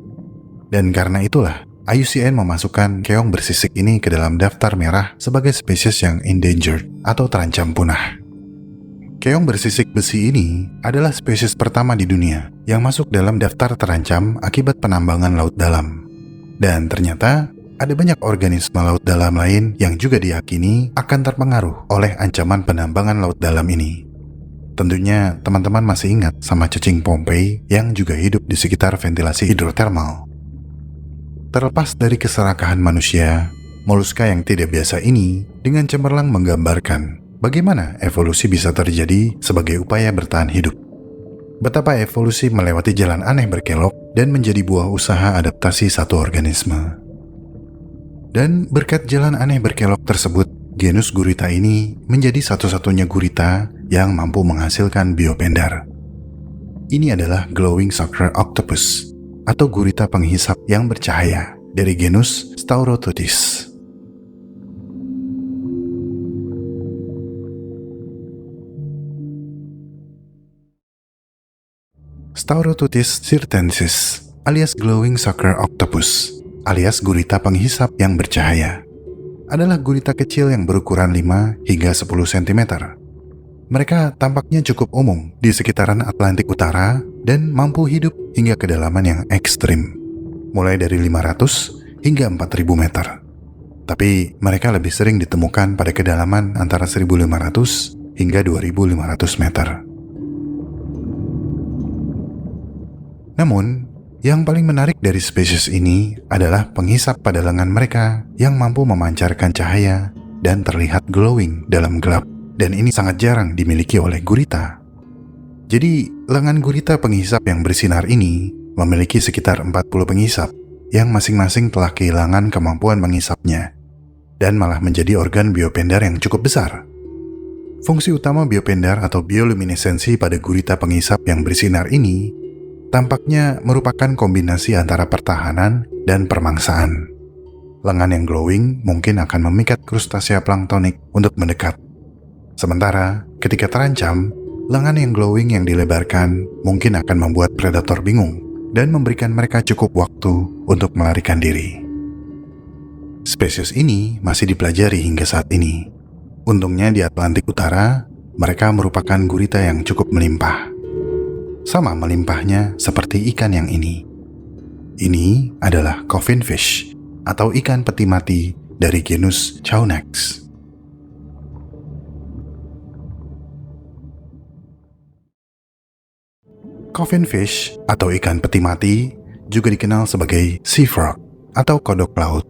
Speaker 1: Dan karena itulah, IUCN memasukkan keong bersisik ini ke dalam daftar merah sebagai spesies yang endangered atau terancam punah. Keong bersisik besi ini adalah spesies pertama di dunia yang masuk dalam daftar terancam akibat penambangan laut dalam. Dan ternyata ada banyak organisme laut dalam lain yang juga diyakini akan terpengaruh oleh ancaman penambangan laut dalam ini. Tentunya teman-teman masih ingat sama cacing Pompei yang juga hidup di sekitar ventilasi hidrotermal. Terlepas dari keserakahan manusia, moluska yang tidak biasa ini dengan cemerlang menggambarkan bagaimana evolusi bisa terjadi sebagai upaya bertahan hidup. Betapa evolusi melewati jalan aneh berkelok dan menjadi buah usaha adaptasi satu organisme. Dan berkat jalan aneh berkelok tersebut, genus gurita ini menjadi satu-satunya gurita yang mampu menghasilkan biopendar. Ini adalah glowing sucker octopus, atau gurita penghisap yang bercahaya dari genus Staurotutis. Staurotutis cirtensis alias glowing sucker octopus alias gurita penghisap yang bercahaya adalah gurita kecil yang berukuran 5 hingga 10 cm. Mereka tampaknya cukup umum di sekitaran Atlantik Utara dan mampu hidup hingga kedalaman yang ekstrim, mulai dari 500 hingga 4000 meter. Tapi mereka lebih sering ditemukan pada kedalaman antara 1500 hingga 2500 meter. Namun, yang paling menarik dari spesies ini adalah penghisap pada lengan mereka yang mampu memancarkan cahaya dan terlihat glowing dalam gelap, dan ini sangat jarang dimiliki oleh gurita. Jadi, lengan gurita penghisap yang bersinar ini memiliki sekitar 40 penghisap yang masing-masing telah kehilangan kemampuan menghisapnya dan malah menjadi organ biopendar yang cukup besar. Fungsi utama biopendar atau bioluminesensi pada gurita penghisap yang bersinar ini tampaknya merupakan kombinasi antara pertahanan dan permangsaan. Lengan yang glowing mungkin akan memikat krustasea planktonik untuk mendekat. Sementara, ketika terancam, lengan yang glowing yang dilebarkan mungkin akan membuat predator bingung dan memberikan mereka cukup waktu untuk melarikan diri. Spesies ini masih dipelajari hingga saat ini. Untungnya di Atlantik Utara, mereka merupakan gurita yang cukup melimpah. Sama melimpahnya seperti ikan yang ini. Ini adalah coffin fish atau ikan peti mati dari genus Chaunex. Coffin fish atau ikan peti mati juga dikenal sebagai sea frog atau kodok laut.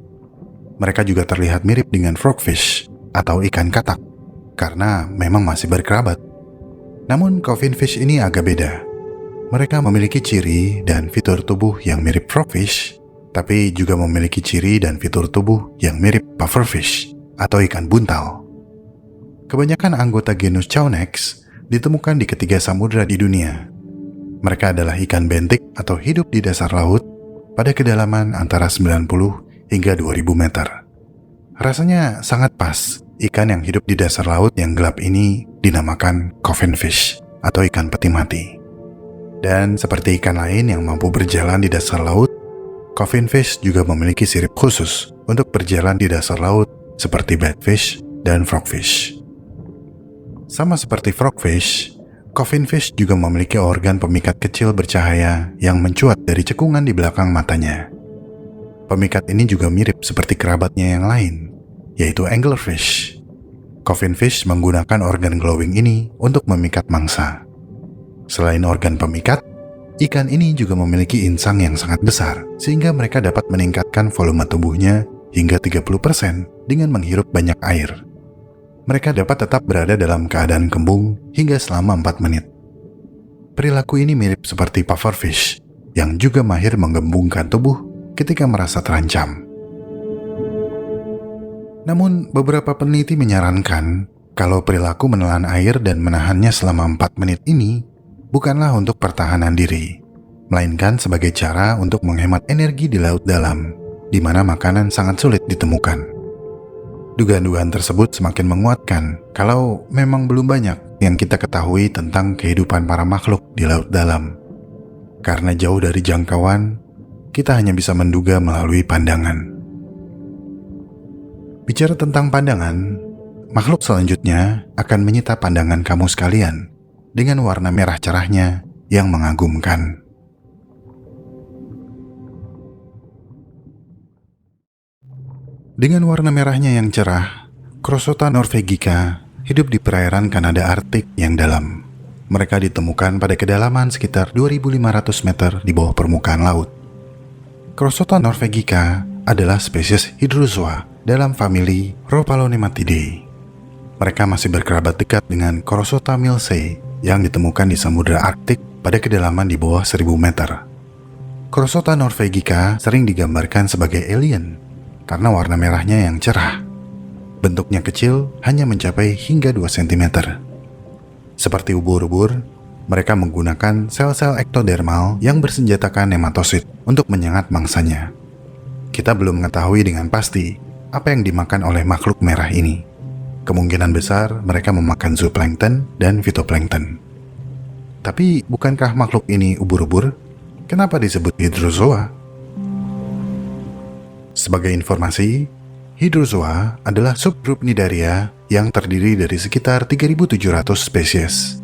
Speaker 1: Mereka juga terlihat mirip dengan frogfish atau ikan katak karena memang masih berkerabat. Namun coffin fish ini agak beda. Mereka memiliki ciri dan fitur tubuh yang mirip frogfish, tapi juga memiliki ciri dan fitur tubuh yang mirip pufferfish atau ikan buntal. Kebanyakan anggota genus Chaunex ditemukan di ketiga samudra di dunia. Mereka adalah ikan bentik atau hidup di dasar laut pada kedalaman antara 90 hingga 2000 meter. Rasanya sangat pas, ikan yang hidup di dasar laut yang gelap ini dinamakan coffin fish atau ikan peti mati. Dan seperti ikan lain yang mampu berjalan di dasar laut, coffin fish juga memiliki sirip khusus untuk berjalan di dasar laut seperti batfish dan frogfish. Sama seperti frogfish, coffin fish juga memiliki organ pemikat kecil bercahaya yang mencuat dari cekungan di belakang matanya. Pemikat ini juga mirip seperti kerabatnya yang lain, yaitu anglerfish. Coffin fish menggunakan organ glowing ini untuk memikat mangsa. Selain organ pemikat, ikan ini juga memiliki insang yang sangat besar, sehingga mereka dapat meningkatkan volume tubuhnya hingga 30% dengan menghirup banyak air. Mereka dapat tetap berada dalam keadaan kembung hingga selama 4 menit. Perilaku ini mirip seperti pufferfish, yang juga mahir menggembungkan tubuh ketika merasa terancam. Namun, beberapa peneliti menyarankan kalau perilaku menelan air dan menahannya selama 4 menit ini bukanlah untuk pertahanan diri, melainkan sebagai cara untuk menghemat energi di laut dalam, di mana makanan sangat sulit ditemukan. Dugaan-dugaan tersebut semakin menguatkan kalau memang belum banyak yang kita ketahui tentang kehidupan para makhluk di laut dalam. Karena jauh dari jangkauan, kita hanya bisa menduga melalui pandangan. Bicara tentang pandangan, makhluk selanjutnya akan menyita pandangan kamu sekalian dengan warna merah cerahnya yang mengagumkan. Dengan warna merahnya yang cerah, Crossota norvegica hidup di perairan Kanada Arktik yang dalam. Mereka ditemukan pada kedalaman sekitar 2.500 meter di bawah permukaan laut. Crossota norvegica adalah spesies hydrozoa dalam famili Rhopalonematidae. Mereka masih berkerabat dekat dengan Crossota milsei yang ditemukan di Samudra Arktik pada kedalaman di bawah 1000 meter. Crossota norvegica sering digambarkan sebagai alien karena warna merahnya yang cerah. Bentuknya kecil hanya mencapai hingga 2 cm. Seperti ubur-ubur, mereka menggunakan sel-sel ektodermal yang bersenjatakan nematosid untuk menyengat mangsanya. Kita belum mengetahui dengan pasti apa yang dimakan oleh makhluk merah ini. Kemungkinan besar mereka memakan zooplankton dan fitoplankton. Tapi bukankah makhluk ini ubur-ubur? Kenapa disebut hydrozoa? Sebagai informasi, hydrozoa adalah subgrup Cnidaria yang terdiri dari sekitar 3.700 spesies.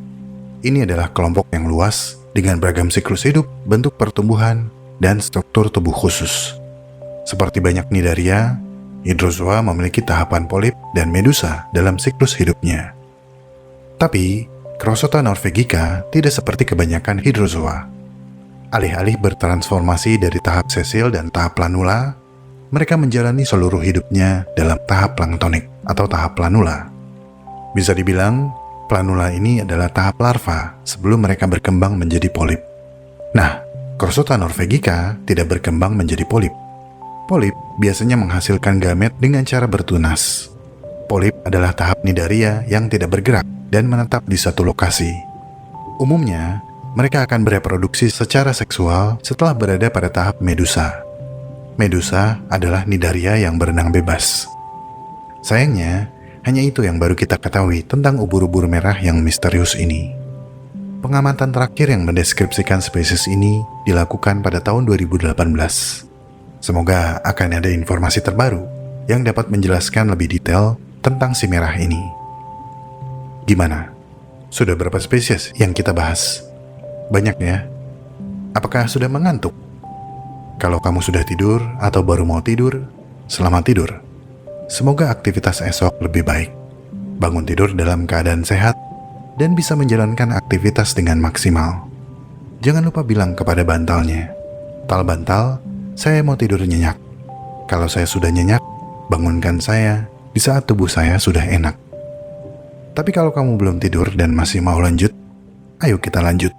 Speaker 1: Ini adalah kelompok yang luas dengan beragam siklus hidup, bentuk pertumbuhan, dan struktur tubuh khusus. Seperti banyak Cnidaria, hydrozoa memiliki tahapan polip dan medusa dalam siklus hidupnya. Tapi, Crossota norvegica tidak seperti kebanyakan hydrozoa. Alih-alih bertransformasi dari tahap sesil dan tahap planula, mereka menjalani seluruh hidupnya dalam tahap planktonik atau tahap planula. Bisa dibilang, planula ini adalah tahap larva sebelum mereka berkembang menjadi polip. Nah, Crossota norvegica tidak berkembang menjadi polip. Polip biasanya menghasilkan gamet dengan cara bertunas. Polip adalah tahap Cnidaria yang tidak bergerak dan menetap di satu lokasi. Umumnya, mereka akan bereproduksi secara seksual setelah berada pada tahap medusa. Medusa adalah Cnidaria yang berenang bebas. Sayangnya, hanya itu yang baru kita ketahui tentang ubur-ubur merah yang misterius ini. Pengamatan terakhir yang mendeskripsikan spesies ini dilakukan pada tahun 2018. Semoga akan ada informasi terbaru yang dapat menjelaskan lebih detail tentang si merah ini. Gimana? Sudah berapa spesies yang kita bahas? Banyak ya? Apakah sudah mengantuk? Kalau kamu sudah tidur atau baru mau tidur, selamat tidur. Semoga aktivitas esok lebih baik. Bangun tidur dalam keadaan sehat dan bisa menjalankan aktivitas dengan maksimal. Jangan lupa bilang kepada bantalnya, "Tal bantal, saya mau tidur nyenyak." Kalau saya sudah nyenyak, bangunkan saya di saat tubuh saya sudah enak. Tapi kalau kamu belum tidur dan masih mau lanjut, ayo kita lanjut.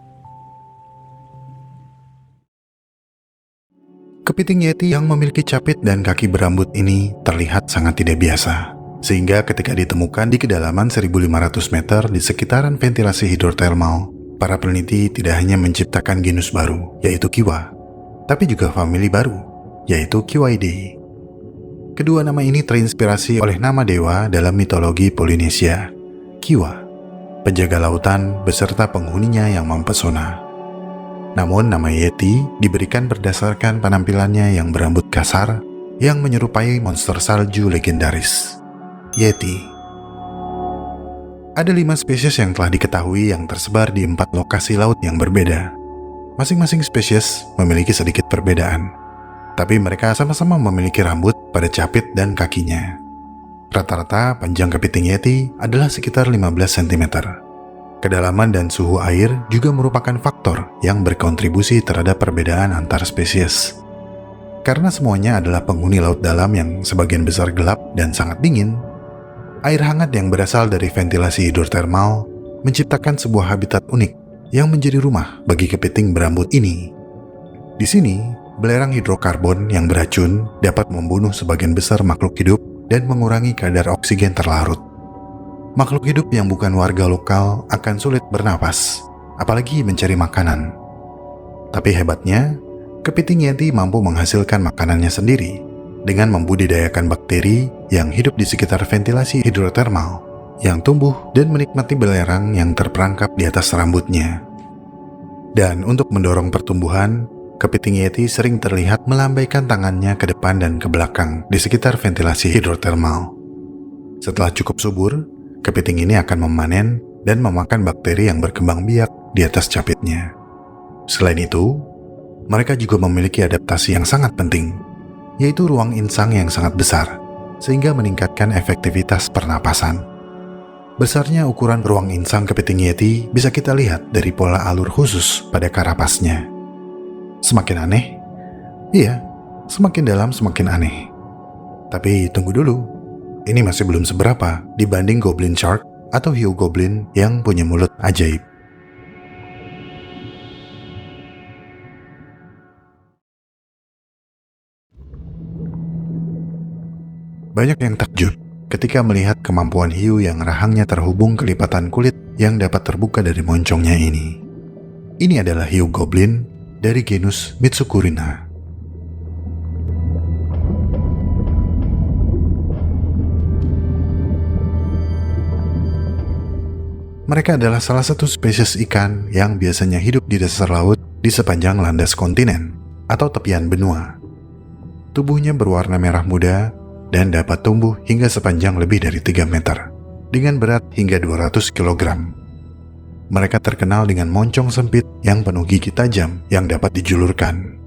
Speaker 1: Kepiting Yeti yang memiliki capit dan kaki berambut ini terlihat sangat tidak biasa, sehingga ketika ditemukan di kedalaman 1.500 meter di sekitaran ventilasi hidrotermal, para peneliti tidak hanya menciptakan genus baru, yaitu Kiwa, tapi juga famili baru, yaitu Kiwaidae. Kedua nama ini terinspirasi oleh nama dewa dalam mitologi Polinesia, Kiwa, penjaga lautan beserta penghuninya yang mempesona. Namun nama Yeti diberikan berdasarkan penampilannya yang berambut kasar yang menyerupai monster salju legendaris, Yeti. Ada 5 spesies yang telah diketahui yang tersebar di 4 lokasi laut yang berbeda. Masing-masing spesies memiliki sedikit perbedaan, tapi mereka sama-sama memiliki rambut pada capit dan kakinya. Rata-rata panjang kepiting Yeti adalah sekitar 15 cm. Kedalaman dan suhu air juga merupakan faktor yang berkontribusi terhadap perbedaan antar spesies. Karena semuanya adalah penghuni laut dalam yang sebagian besar gelap dan sangat dingin, air hangat yang berasal dari ventilasi hidrotermal menciptakan sebuah habitat unik yang menjadi rumah bagi kepiting berambut ini. Di sini, belerang hidrokarbon yang beracun dapat membunuh sebagian besar makhluk hidup dan mengurangi kadar oksigen terlarut. Makhluk hidup yang bukan warga lokal akan sulit bernapas, apalagi mencari makanan. Tapi hebatnya, kepiting Yeti mampu menghasilkan makanannya sendiri dengan membudidayakan bakteri yang hidup di sekitar ventilasi hidrotermal, yang tumbuh dan menikmati belerang yang terperangkap di atas rambutnya. Dan untuk mendorong pertumbuhan, kepiting Yeti sering terlihat melambaikan tangannya ke depan dan ke belakang di sekitar ventilasi hidrotermal. Setelah cukup subur, kepiting ini akan memanen dan memakan bakteri yang berkembang biak di atas capitnya. Selain itu, mereka juga memiliki adaptasi yang sangat penting, yaitu ruang insang yang sangat besar, sehingga meningkatkan efektivitas pernapasan. Besarnya ukuran ruang insang kepiting Yeti bisa kita lihat dari pola alur khusus pada karapasnya. Semakin aneh? Iya, semakin dalam semakin aneh. Tapi tunggu dulu. Ini masih belum seberapa dibanding Goblin Shark atau hiu goblin yang punya mulut ajaib. Banyak yang takjub ketika melihat kemampuan hiu yang rahangnya terhubung ke lipatan kulit yang dapat terbuka dari moncongnya ini. Ini adalah hiu goblin dari genus Mitsukurina. Mereka adalah salah satu spesies ikan yang biasanya hidup di dasar laut di sepanjang landas kontinen atau tepian benua. Tubuhnya berwarna merah muda dan dapat tumbuh hingga sepanjang lebih dari 3 meter, dengan berat hingga 200 kg. Mereka terkenal dengan moncong sempit yang penuh gigi tajam yang dapat dijulurkan.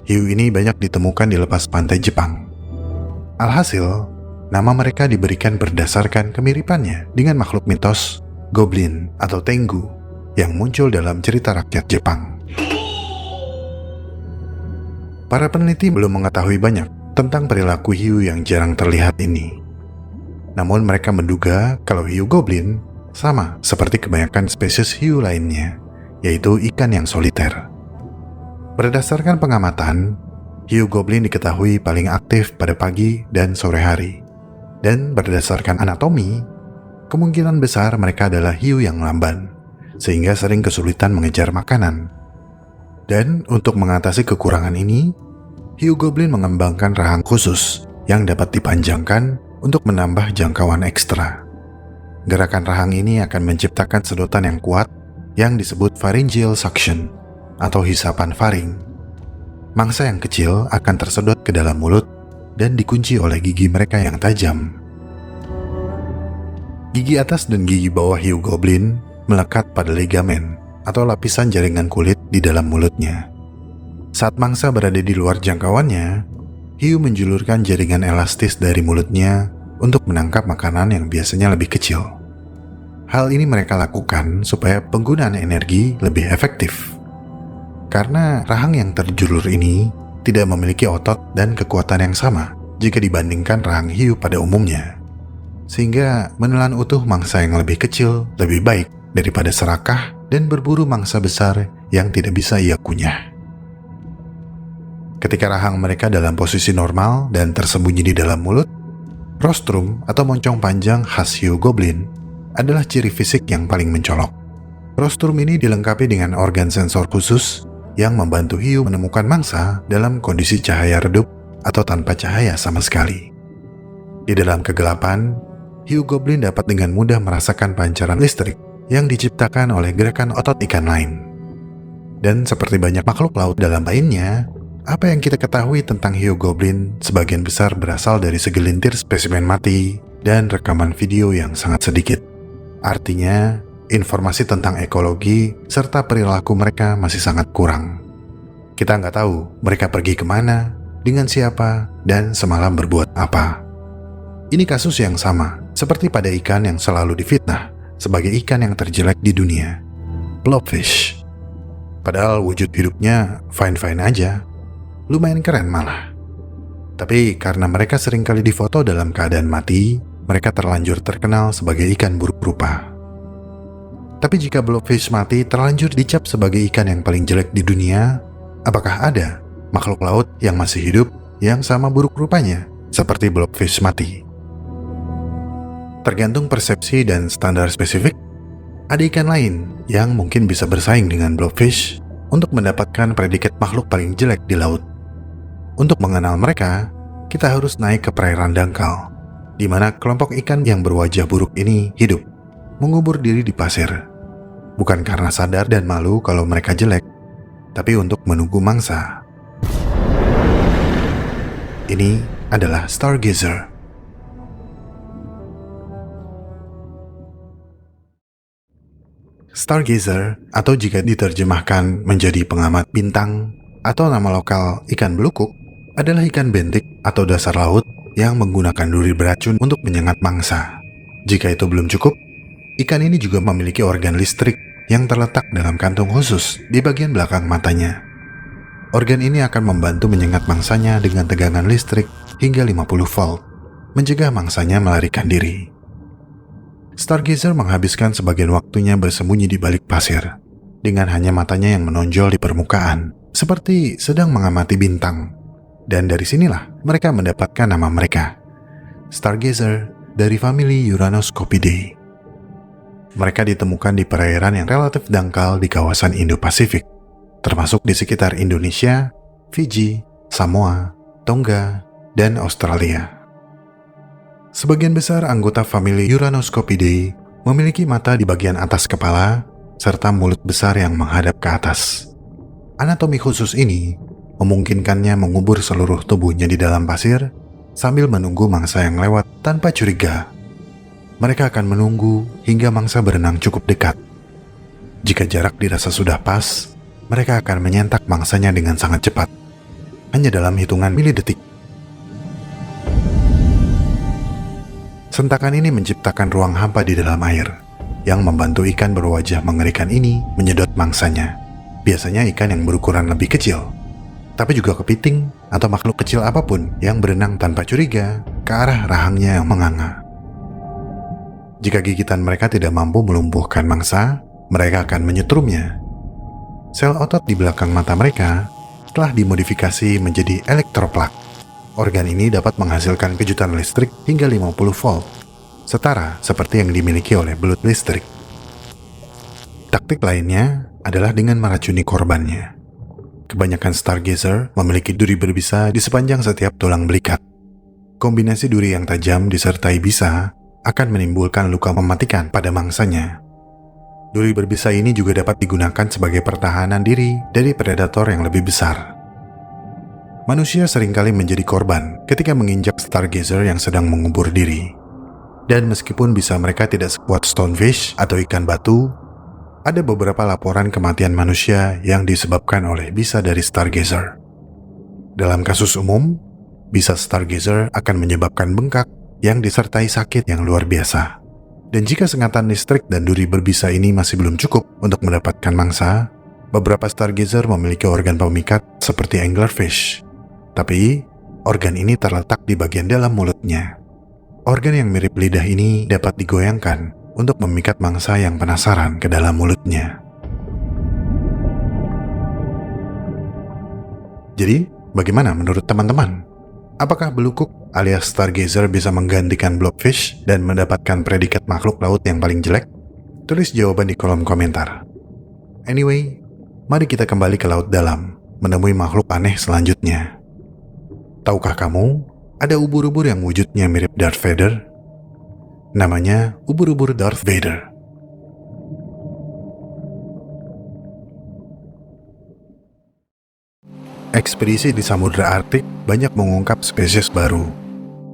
Speaker 1: Hiu ini banyak ditemukan di lepas pantai Jepang. Alhasil, nama mereka diberikan berdasarkan kemiripannya dengan makhluk mitos goblin atau tengu yang muncul dalam cerita rakyat Jepang. Para peneliti belum mengetahui banyak tentang perilaku hiu yang jarang terlihat ini. Namun mereka menduga kalau hiu goblin sama seperti kebanyakan spesies hiu lainnya, yaitu ikan yang soliter. Berdasarkan pengamatan, hiu goblin diketahui paling aktif pada pagi dan sore hari. Dan berdasarkan anatomi, kemungkinan besar mereka adalah hiu yang lamban, sehingga sering kesulitan mengejar makanan. Dan untuk mengatasi kekurangan ini, hiu goblin mengembangkan rahang khusus yang dapat dipanjangkan untuk menambah jangkauan ekstra. Gerakan rahang ini akan menciptakan sedotan yang kuat yang disebut pharyngeal suction atau hisapan faring. Mangsa yang kecil akan tersedot ke dalam mulut dan dikunci oleh gigi mereka yang tajam. Gigi atas dan gigi bawah hiu goblin melekat pada ligamen atau lapisan jaringan kulit di dalam mulutnya. Saat mangsa berada di luar jangkauannya, hiu menjulurkan jaringan elastis dari mulutnya untuk menangkap makanan yang biasanya lebih kecil. Hal ini mereka lakukan supaya penggunaan energi lebih efektif. Karena rahang yang terjulur ini tidak memiliki otot dan kekuatan yang sama jika dibandingkan rahang hiu pada umumnya. Sehingga menelan utuh mangsa yang lebih kecil lebih baik daripada serakah dan berburu mangsa besar yang tidak bisa ia kunyah. Ketika rahang mereka dalam posisi normal dan tersembunyi di dalam mulut, rostrum atau moncong panjang khas hiu goblin adalah ciri fisik yang paling mencolok. Rostrum ini dilengkapi dengan organ sensor khusus yang membantu hiu menemukan mangsa dalam kondisi cahaya redup atau tanpa cahaya sama sekali. Di dalam kegelapan, hiu goblin dapat dengan mudah merasakan pancaran listrik yang diciptakan oleh gerakan otot ikan lain. Dan seperti banyak makhluk laut dalam lainnya, apa yang kita ketahui tentang hiu goblin sebagian besar berasal dari segelintir spesimen mati dan rekaman video yang sangat sedikit. Artinya, informasi tentang ekologi serta perilaku mereka masih sangat kurang. Kita nggak tahu mereka pergi kemana, dengan siapa, dan semalam berbuat apa. Ini kasus yang sama seperti pada ikan yang selalu difitnah sebagai ikan yang terjelek di dunia, blobfish. Padahal wujud hidupnya fine-fine aja, lumayan keren malah. Tapi karena mereka seringkali difoto dalam keadaan mati, mereka terlanjur terkenal sebagai ikan buruk rupa. Tapi jika blobfish mati terlanjur dicap sebagai ikan yang paling jelek di dunia, apakah ada makhluk laut yang masih hidup yang sama buruk rupanya seperti blobfish mati? Tergantung persepsi dan standar spesifik, ada ikan lain yang mungkin bisa bersaing dengan blobfish untuk mendapatkan predikat makhluk paling jelek di laut. Untuk mengenal mereka, kita harus naik ke perairan dangkal, di mana kelompok ikan yang berwajah buruk ini hidup, mengubur diri di pasir. Bukan karena sadar dan malu kalau mereka jelek, tapi untuk menunggu mangsa. Ini adalah stargazer. Stargazer, atau jika diterjemahkan menjadi pengamat bintang atau nama lokal ikan belukuk, adalah ikan bentik atau dasar laut yang menggunakan duri beracun untuk menyengat mangsa. Jika itu belum cukup, ikan ini juga memiliki organ listrik yang terletak dalam kantung khusus di bagian belakang matanya. Organ ini akan membantu menyengat mangsanya dengan tegangan listrik hingga 50 volt, mencegah mangsanya melarikan diri. Stargazer menghabiskan sebagian waktunya bersembunyi di balik pasir, dengan hanya matanya yang menonjol di permukaan, seperti sedang mengamati bintang. Dan dari sinilah mereka mendapatkan nama mereka, stargazer dari famili Uranoscopidae. Mereka ditemukan di perairan yang relatif dangkal di kawasan Indo-Pasifik, termasuk di sekitar Indonesia, Fiji, Samoa, Tonga, dan Australia. Sebagian besar anggota famili Uranoscopidae memiliki mata di bagian atas kepala serta mulut besar yang menghadap ke atas. Anatomi khusus ini memungkinkannya mengubur seluruh tubuhnya di dalam pasir sambil menunggu mangsa yang lewat tanpa curiga. Mereka akan menunggu hingga mangsa berenang cukup dekat. Jika jarak dirasa sudah pas, mereka akan menyentak mangsanya dengan sangat cepat, hanya dalam hitungan milidetik. Sentakan ini menciptakan ruang hampa di dalam air, yang membantu ikan berwajah mengerikan ini menyedot mangsanya. Biasanya ikan yang berukuran lebih kecil, tapi juga kepiting atau makhluk kecil apapun yang berenang tanpa curiga ke arah rahangnya yang menganga. Jika gigitan mereka tidak mampu melumpuhkan mangsa, mereka akan menyetrumnya. Sel otot di belakang mata mereka telah dimodifikasi menjadi elektroplak. Organ ini dapat menghasilkan kejutan listrik hingga 50 volt, setara seperti yang dimiliki oleh belut listrik. Taktik lainnya adalah dengan meracuni korbannya. Kebanyakan stargazer memiliki duri berbisa di sepanjang setiap tulang belikat. Kombinasi duri yang tajam disertai bisa akan menimbulkan luka mematikan pada mangsanya. Duri berbisa ini juga dapat digunakan sebagai pertahanan diri dari predator yang lebih besar. Manusia seringkali menjadi korban ketika menginjak stargazer yang sedang mengubur diri. Dan meskipun bisa mereka tidak sekuat stonefish atau ikan batu, ada beberapa laporan kematian manusia yang disebabkan oleh bisa dari stargazer. Dalam kasus umum, bisa stargazer akan menyebabkan bengkak yang disertai sakit yang luar biasa. Dan jika sengatan listrik dan duri berbisa ini masih belum cukup untuk mendapatkan mangsa, beberapa stargazer memiliki organ pemikat seperti anglerfish. Tapi, organ ini terletak di bagian dalam mulutnya. Organ yang mirip lidah ini dapat digoyangkan untuk memikat mangsa yang penasaran ke dalam mulutnya. Jadi, bagaimana menurut teman-teman? Apakah belukuk alias stargazer bisa menggantikan blobfish dan mendapatkan predikat makhluk laut yang paling jelek? Tulis jawaban di kolom komentar. Anyway, mari kita kembali ke laut dalam, menemui makhluk aneh selanjutnya. Tahukah kamu, ada ubur-ubur yang wujudnya mirip Darth Vader? Namanya ubur-ubur Darth Vader. Ekspedisi di Samudra Arktik banyak mengungkap spesies baru.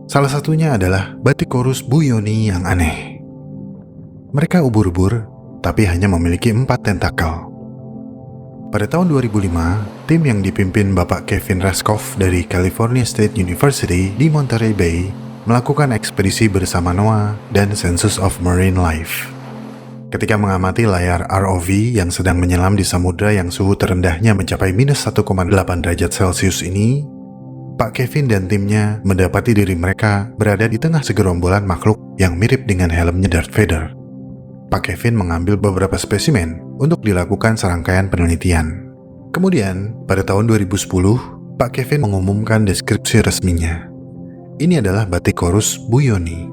Speaker 1: Salah satunya adalah Bathychorus buyoni yang aneh. Mereka ubur-ubur, tapi hanya memiliki 4 tentakel. Pada tahun 2005, tim yang dipimpin Bapak Kevin Raskoff dari California State University di Monterey Bay melakukan ekspedisi bersama NOAA dan Census of Marine Life. Ketika mengamati layar ROV yang sedang menyelam di samudra yang suhu terendahnya mencapai minus 1,8 derajat Celcius ini, Pak Kevin dan timnya mendapati diri mereka berada di tengah segerombolan makhluk yang mirip dengan helmnya Darth Vader. Pak Kevin mengambil beberapa spesimen untuk dilakukan serangkaian penelitian. Kemudian, pada tahun 2010, Pak Kevin mengumumkan deskripsi resminya. Ini adalah Bathychorus buyoni,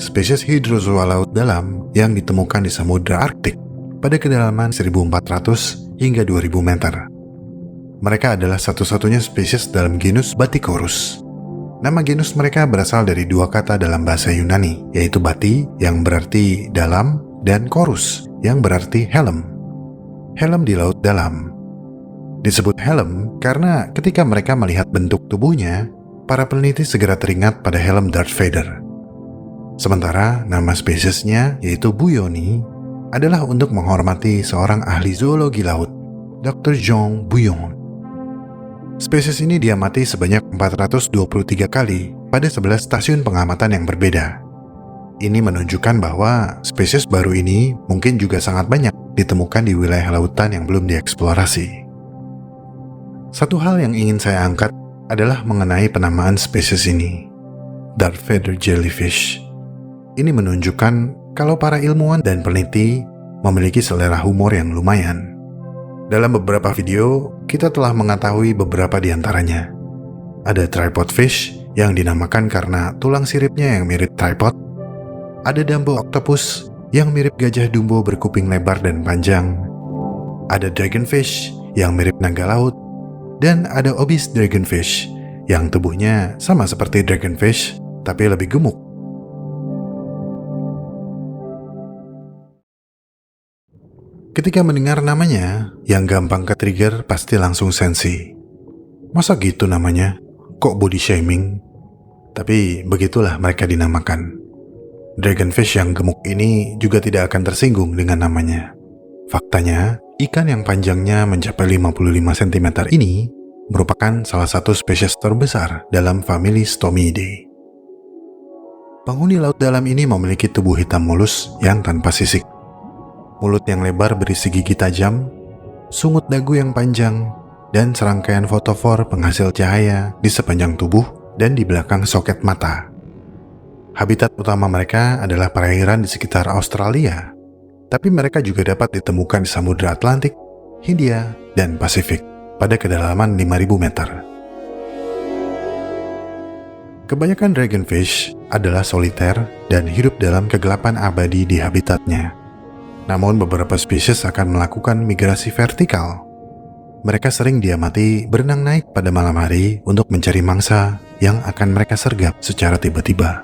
Speaker 1: spesies hidrozoa laut dalam yang ditemukan di Samudra Arktik pada kedalaman 1.400 hingga 2.000 meter. Mereka adalah satu-satunya spesies dalam genus Bathychorus. Nama genus mereka berasal dari 2 kata dalam bahasa Yunani, yaitu bati yang berarti dalam dan chorus yang berarti helm. Helm di laut dalam. Disebut helm karena ketika mereka melihat bentuk tubuhnya, para peneliti segera teringat pada helm Darth Vader. Sementara nama spesiesnya, yaitu buyoni, adalah untuk menghormati seorang ahli zoologi laut, Dr. Jean Bouillon. Spesies ini diamati sebanyak 423 kali pada 11 stasiun pengamatan yang berbeda. Ini menunjukkan bahwa spesies baru ini mungkin juga sangat banyak ditemukan di wilayah lautan yang belum dieksplorasi. Satu hal yang ingin saya angkat adalah mengenai penamaan spesies ini, Darth Vader Jellyfish. Ini menunjukkan kalau para ilmuwan dan peneliti memiliki selera humor yang lumayan. Dalam beberapa video, kita telah mengetahui beberapa di antaranya. Ada tripod fish yang dinamakan karena tulang siripnya yang mirip tripod. Ada Dumbo octopus yang mirip gajah Dumbo berkuping lebar dan panjang. Ada dragonfish yang mirip naga laut, dan ada obese dragonfish yang tubuhnya sama seperti dragonfish tapi lebih gemuk. Ketika mendengar namanya, yang gampang ke-trigger pasti langsung sensi. Masa gitu namanya? Kok body shaming? Tapi begitulah mereka dinamakan. Dragonfish yang gemuk ini juga tidak akan tersinggung dengan namanya. Faktanya, ikan yang panjangnya mencapai 55 cm ini merupakan salah satu spesies terbesar dalam famili Stomidae. Penghuni laut dalam ini memiliki tubuh hitam mulus yang tanpa sisik. Mulut yang lebar berisi gigi tajam, sungut dagu yang panjang, dan serangkaian fotofor penghasil cahaya di sepanjang tubuh dan di belakang soket mata. Habitat utama mereka adalah perairan di sekitar Australia, tapi mereka juga dapat ditemukan di Samudra Atlantik, Hindia, dan Pasifik pada kedalaman 5.000 meter. Kebanyakan dragonfish adalah soliter dan hidup dalam kegelapan abadi di habitatnya. Namun beberapa spesies akan melakukan migrasi vertikal. Mereka sering diamati berenang naik pada malam hari untuk mencari mangsa yang akan mereka sergap secara tiba-tiba.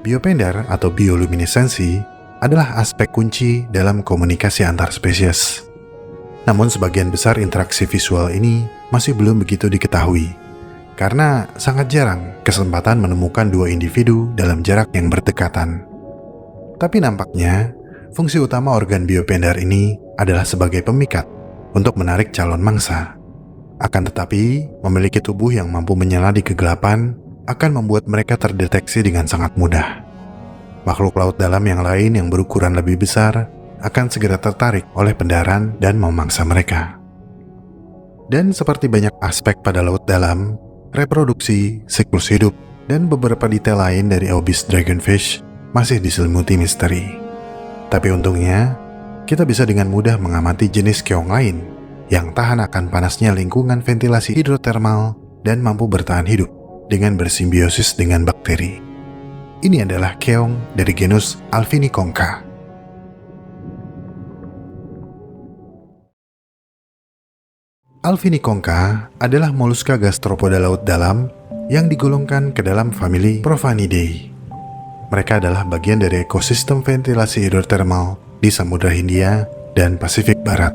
Speaker 1: Biopender atau bioluminesensi adalah aspek kunci dalam komunikasi antar spesies. Namun sebagian besar interaksi visual ini masih belum begitu diketahui, karena sangat jarang kesempatan menemukan dua individu dalam jarak yang berdekatan. Tapi nampaknya, fungsi utama organ biopender ini adalah sebagai pemikat untuk menarik calon mangsa. Akan tetapi, memiliki tubuh yang mampu menyala di kegelapan akan membuat mereka terdeteksi dengan sangat mudah. Makhluk laut dalam yang lain yang berukuran lebih besar akan segera tertarik oleh pendaran dan memangsa mereka. Dan seperti banyak aspek pada laut dalam, reproduksi, siklus hidup, dan beberapa detail lain dari obese dragonfish masih diselimuti misteri. Tapi untungnya, kita bisa dengan mudah mengamati jenis keong lain yang tahan akan panasnya lingkungan ventilasi hidrotermal dan mampu bertahan hidup dengan bersimbiosis dengan bakteri. Ini adalah keong dari genus Alphiniconcha. Alphiniconcha adalah moluska gastropoda laut dalam yang digolongkan ke dalam famili Prophanidae. Mereka adalah bagian dari ekosistem ventilasi hidrotermal di Samudra Hindia dan Pasifik Barat.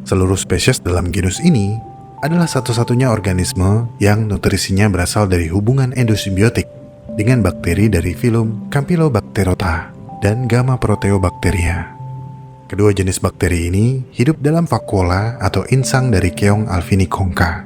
Speaker 1: Seluruh spesies dalam genus ini adalah satu-satunya organisme yang nutrisinya berasal dari hubungan endosimbiotik dengan bakteri dari filum Campylobacterota dan Gamma Proteobacteria. Kedua jenis bakteri ini hidup dalam vakuola atau insang dari keong Alphiniconcha.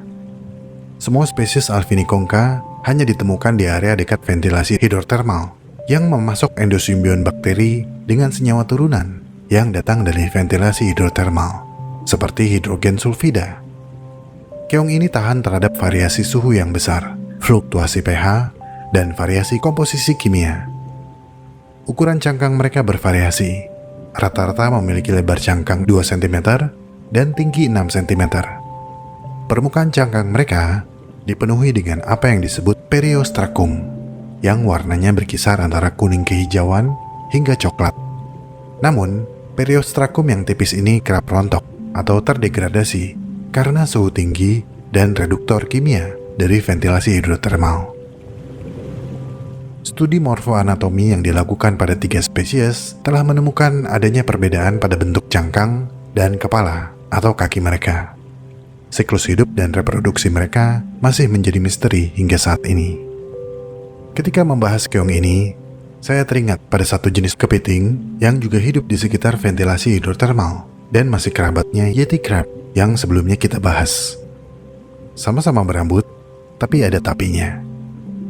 Speaker 1: Semua spesies Alphiniconcha hanya ditemukan di area dekat ventilasi hidrotermal yang memasok endosimbion bakteri dengan senyawa turunan yang datang dari ventilasi hidrotermal, seperti hidrogen sulfida. Keong ini tahan terhadap variasi suhu yang besar, fluktuasi pH, dan variasi komposisi kimia. Ukuran cangkang mereka bervariasi. Rata-rata memiliki lebar cangkang 2 cm dan tinggi 6 cm. Permukaan cangkang mereka dipenuhi dengan apa yang disebut periostrakum, yang warnanya berkisar antara kuning kehijauan hingga coklat. Namun, periostrakum yang tipis ini kerap rontok atau terdegradasi karena suhu tinggi dan reduktor kimia dari ventilasi hidrotermal. Studi morfoanatomi yang dilakukan pada 3 spesies telah menemukan adanya perbedaan pada bentuk cangkang dan kepala atau kaki mereka. Siklus hidup dan reproduksi mereka masih menjadi misteri hingga saat ini. Ketika membahas keong ini, saya teringat pada satu jenis kepiting yang juga hidup di sekitar ventilasi hidrotermal dan masih kerabatnya Yeti crab yang sebelumnya kita bahas. Sama-sama berambut, tapi ada tapinya.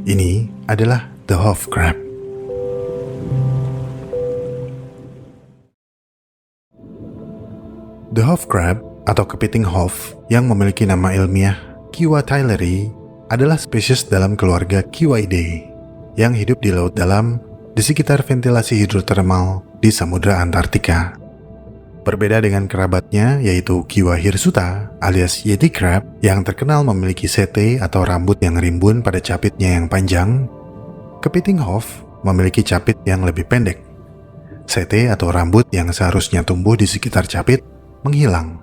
Speaker 1: Ini adalah the Hoff crab. The Hoff crab atau kepiting Hoff yang memiliki nama ilmiah Kiwa tyleri adalah spesies dalam keluarga Kiwaidae yang hidup di laut dalam di sekitar ventilasi hidrotermal di Samudra Antartika. Berbeda dengan kerabatnya yaitu Kiwa hirsuta alias Yeti crab yang terkenal memiliki sete atau rambut yang rimbun pada capitnya yang panjang, kepiting Hoff memiliki capit yang lebih pendek. sete atau rambut yang seharusnya tumbuh di sekitar capit menghilang.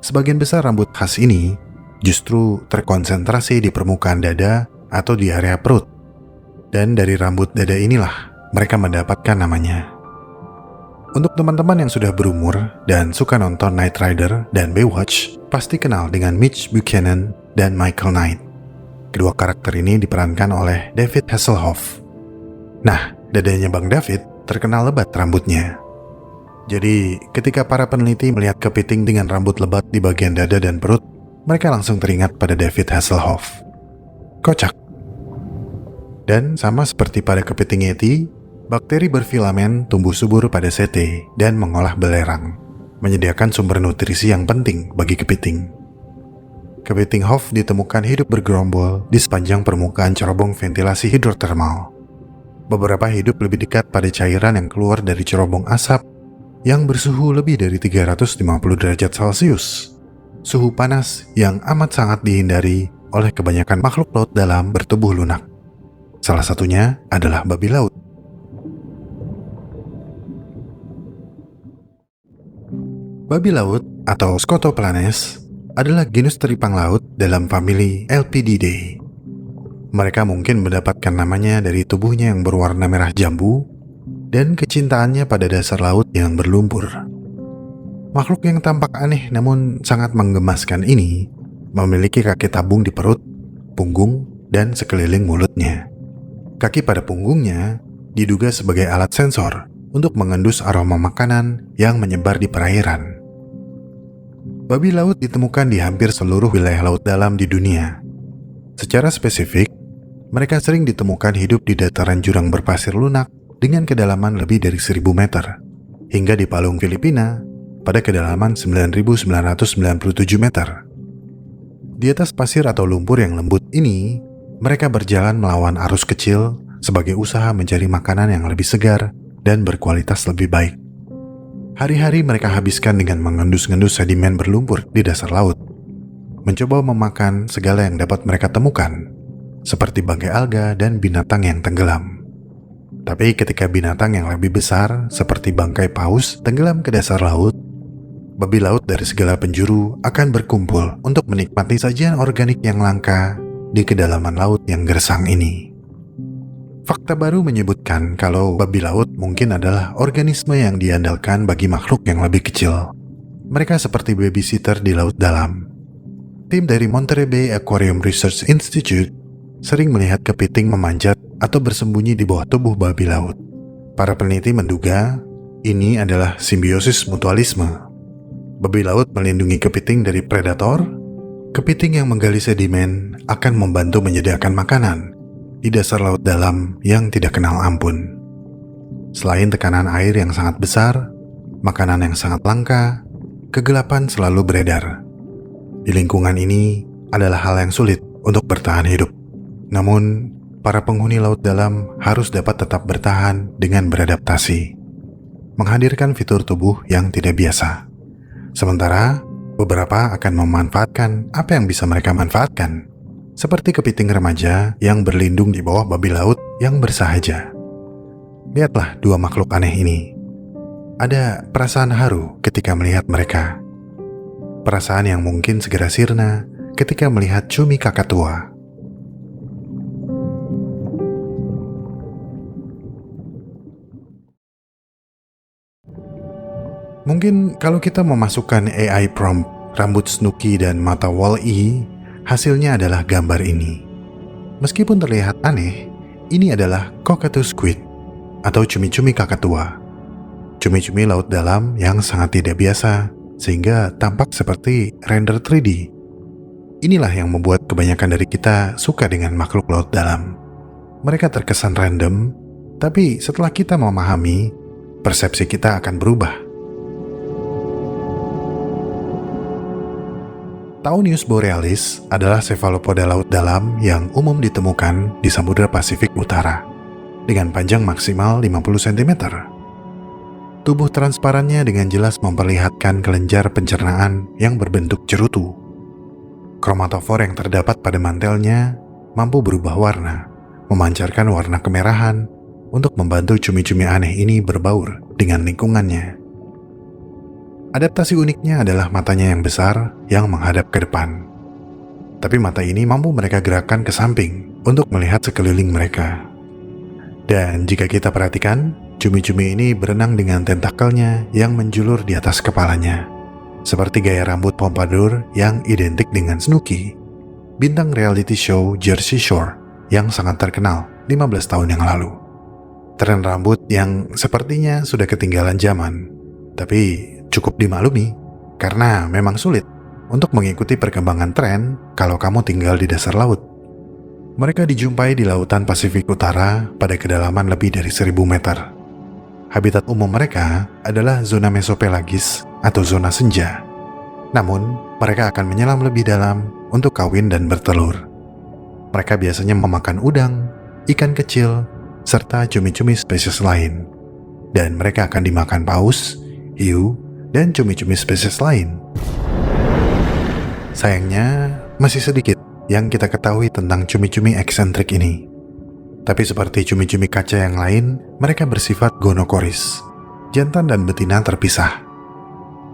Speaker 1: Sebagian besar rambut khas ini justru terkonsentrasi di permukaan dada atau di area perut. Dan dari rambut dada inilah mereka mendapatkan namanya. Untuk teman-teman yang sudah berumur dan suka nonton Knight Rider dan Baywatch, pasti kenal dengan Mitch Buchanan dan Michael Knight. Kedua karakter ini diperankan oleh David Hasselhoff. Nah, dadanya Bang David terkenal lebat rambutnya. Jadi, ketika para peneliti melihat kepiting dengan rambut lebat di bagian dada dan perut, mereka langsung teringat pada David Hasselhoff. Kocak. Dan sama seperti pada kepiting yeti, bakteri berfilamen tumbuh subur pada sete dan mengolah belerang, menyediakan sumber nutrisi yang penting bagi kepiting. Kepiting Hoff ditemukan hidup bergerombol di sepanjang permukaan cerobong ventilasi hidrotermal. Beberapa hidup lebih dekat pada cairan yang keluar dari cerobong asap yang bersuhu lebih dari 350 derajat Celcius. Suhu panas yang amat sangat dihindari oleh kebanyakan makhluk laut dalam bertubuh lunak. Salah satunya adalah babi laut. Babi laut atau Scotoplanes adalah genus teripang laut dalam famili Elpididae. Mereka mungkin mendapatkan namanya dari tubuhnya yang berwarna merah jambu dan kecintaannya pada dasar laut yang berlumpur. Makhluk yang tampak aneh namun sangat menggemaskan ini memiliki kaki tabung di perut, punggung, dan sekeliling mulutnya. Kaki pada punggungnya diduga sebagai alat sensor untuk mengendus aroma makanan yang menyebar di perairan. Babi laut ditemukan di hampir seluruh wilayah laut dalam di dunia. Secara spesifik, mereka sering ditemukan hidup di dataran jurang berpasir lunak dengan kedalaman lebih dari 1000 meter, hingga di Palung, Filipina, pada kedalaman 9.997 meter. Di atas pasir atau lumpur yang lembut ini, mereka berjalan melawan arus kecil sebagai usaha mencari makanan yang lebih segar dan berkualitas lebih baik. Hari-hari mereka habiskan dengan mengendus-ngendus sedimen berlumpur di dasar laut, mencoba memakan segala yang dapat mereka temukan, seperti bangkai alga dan binatang yang tenggelam. Tapi ketika binatang yang lebih besar, seperti bangkai paus, tenggelam ke dasar laut, babi laut dari segala penjuru akan berkumpul untuk menikmati sajian organik yang langka di kedalaman laut yang gersang ini. Fakta baru menyebutkan kalau babi laut mungkin adalah organisme yang diandalkan bagi makhluk yang lebih kecil. Mereka seperti babysitter di laut dalam. Tim dari Monterey Bay Aquarium Research Institute sering melihat kepiting memanjat atau bersembunyi di bawah tubuh babi laut. Para peneliti menduga ini adalah simbiosis mutualisme. Babi laut melindungi kepiting dari predator. Kepiting yang menggali sedimen akan membantu menyediakan makanan di dasar laut dalam yang tidak kenal ampun. Selain tekanan air yang sangat besar, makanan yang sangat langka, kegelapan selalu beredar. Di lingkungan ini adalah hal yang sulit untuk bertahan hidup. Namun, para penghuni laut dalam harus dapat tetap bertahan dengan beradaptasi, menghadirkan fitur tubuh yang tidak biasa. Sementara, beberapa akan memanfaatkan apa yang bisa mereka manfaatkan, seperti kepiting remaja yang berlindung di bawah babi laut yang bersahaja. Lihatlah dua makhluk aneh ini. Ada perasaan haru ketika melihat mereka. Perasaan yang mungkin segera sirna ketika melihat cumi kakatua. Mungkin kalau kita memasukkan AI prompt rambut Snooki dan mata Wall-E, hasilnya adalah gambar ini. Meskipun terlihat aneh, ini adalah cockatoo squid atau cumi-cumi kakatua. Cumi-cumi laut dalam yang sangat tidak biasa sehingga tampak seperti render 3D. Inilah yang membuat kebanyakan dari kita suka dengan makhluk laut dalam. Mereka terkesan random, tapi setelah kita memahami, persepsi kita akan berubah. Taunius borealis adalah cephalopoda laut dalam yang umum ditemukan di Samudra Pasifik Utara, dengan panjang maksimal 50 cm. Tubuh transparannya dengan jelas memperlihatkan kelenjar pencernaan yang berbentuk cerutu. Kromatofor yang terdapat pada mantelnya mampu berubah warna, memancarkan warna kemerahan untuk membantu cumi-cumi aneh ini berbaur dengan lingkungannya. Adaptasi uniknya adalah matanya yang besar yang menghadap ke depan. Tapi mata ini mampu mereka gerakkan ke samping untuk melihat sekeliling mereka. Dan jika kita perhatikan, cumi-cumi ini berenang dengan tentakelnya yang menjulur di atas kepalanya. Seperti gaya rambut pompadour yang identik dengan Snooki, bintang reality show Jersey Shore yang sangat terkenal 15 tahun yang lalu. Tren rambut yang sepertinya sudah ketinggalan zaman, tapi cukup dimaklumi karena memang sulit untuk mengikuti perkembangan tren kalau kamu tinggal di dasar laut. Mereka dijumpai di lautan Pasifik Utara pada kedalaman lebih dari 1000 meter. Habitat umum mereka adalah zona mesopelagis atau zona senja. Namun, mereka akan menyelam lebih dalam untuk kawin dan bertelur. Mereka biasanya memakan udang, ikan kecil, serta cumi-cumi spesies lain. Dan mereka akan dimakan paus, hiu, dan cumi-cumi spesies lain. Sayangnya, masih sedikit yang kita ketahui tentang cumi-cumi eksentrik ini. Tapi seperti cumi-cumi kaca yang lain, mereka bersifat gonokoris. Jantan dan betina terpisah.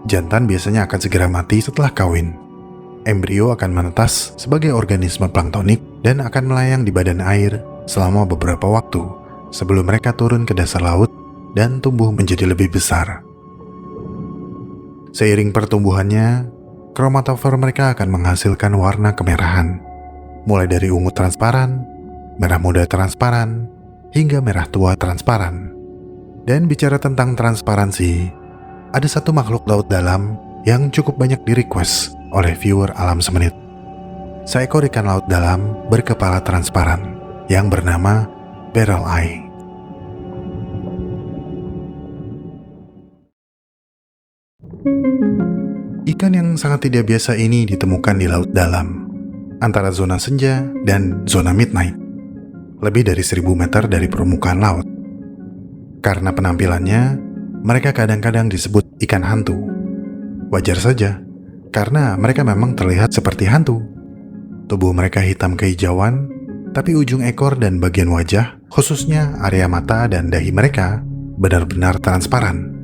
Speaker 1: Jantan biasanya akan segera mati setelah kawin. Embrio akan menetas sebagai organisme planktonik dan akan melayang di badan air selama beberapa waktu sebelum mereka turun ke dasar laut dan tumbuh menjadi lebih besar. Seiring pertumbuhannya, kromatofor mereka akan menghasilkan warna kemerahan, mulai dari ungu transparan, merah muda transparan, hingga merah tua transparan. Dan bicara tentang transparansi, ada satu makhluk laut dalam yang cukup banyak di-request oleh viewer Alam Semenit. Seekor ikan laut dalam berkepala transparan yang bernama Barrel Eye. Ikan yang sangat tidak biasa ini ditemukan di laut dalam, antara zona senja dan zona midnight, lebih dari 1000 meter dari permukaan laut. Karena penampilannya, mereka kadang-kadang disebut ikan hantu. Wajar saja, karena mereka memang terlihat seperti hantu. Tubuh mereka hitam kehijauan, tapi ujung ekor dan bagian wajah, khususnya area mata dan dahi mereka, benar-benar transparan.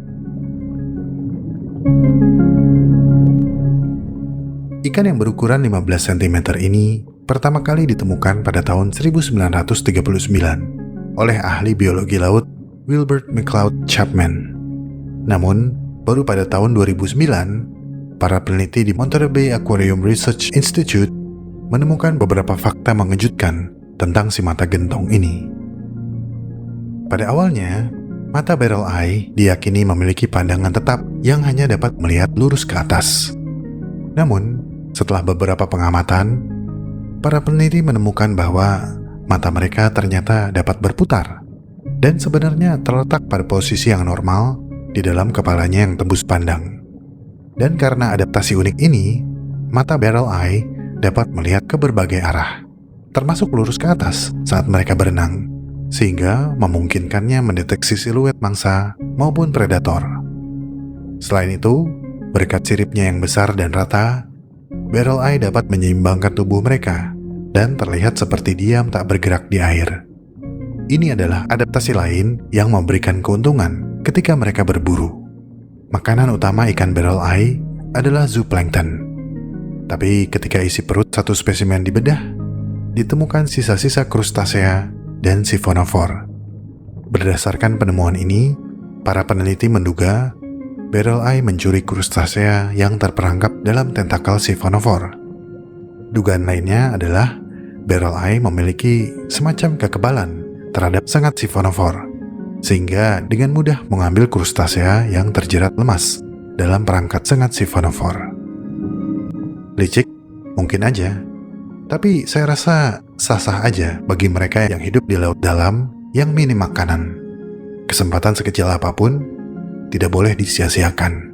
Speaker 1: Ikan yang berukuran 15 cm ini pertama kali ditemukan pada tahun 1939 oleh ahli biologi laut Wilbert McLeod Chapman. Namun, baru pada tahun 2009, para peneliti di Monterey Bay Aquarium Research Institute menemukan beberapa fakta mengejutkan tentang si mata gentong ini. Pada awalnya, mata Barrel Eye diyakini memiliki pandangan tetap yang hanya dapat melihat lurus ke atas. Namun, setelah beberapa pengamatan, para peneliti menemukan bahwa mata mereka ternyata dapat berputar dan sebenarnya terletak pada posisi yang normal di dalam kepalanya yang tembus pandang. Dan karena adaptasi unik ini, mata Barrel Eye dapat melihat ke berbagai arah, termasuk lurus ke atas saat mereka berenang, sehingga memungkinkannya mendeteksi siluet mangsa maupun predator. Selain itu, berkat siripnya yang besar dan rata, Barrel Eye dapat menyeimbangkan tubuh mereka dan terlihat seperti diam tak bergerak di air. Ini adalah adaptasi lain yang memberikan keuntungan ketika mereka berburu. Makanan utama ikan Barrel Eye adalah zooplankton. Tapi ketika isi perut satu spesimen dibedah, ditemukan sisa-sisa krustasea dan siphonophore. Berdasarkan penemuan ini, para peneliti menduga Barrel Eye mencuri krustasea yang terperangkap dalam tentakel siphonophore. Dugaan lainnya adalah Barrel Eye memiliki semacam kekebalan terhadap sengat siphonophore, sehingga dengan mudah mengambil krustasea yang terjerat lemas dalam perangkat sengat siphonophore. Licik? Mungkin aja. Tapi saya rasa sah-sah aja bagi mereka yang hidup di laut dalam yang minim makanan. Kesempatan sekecil apapun tidak boleh disia-siakan.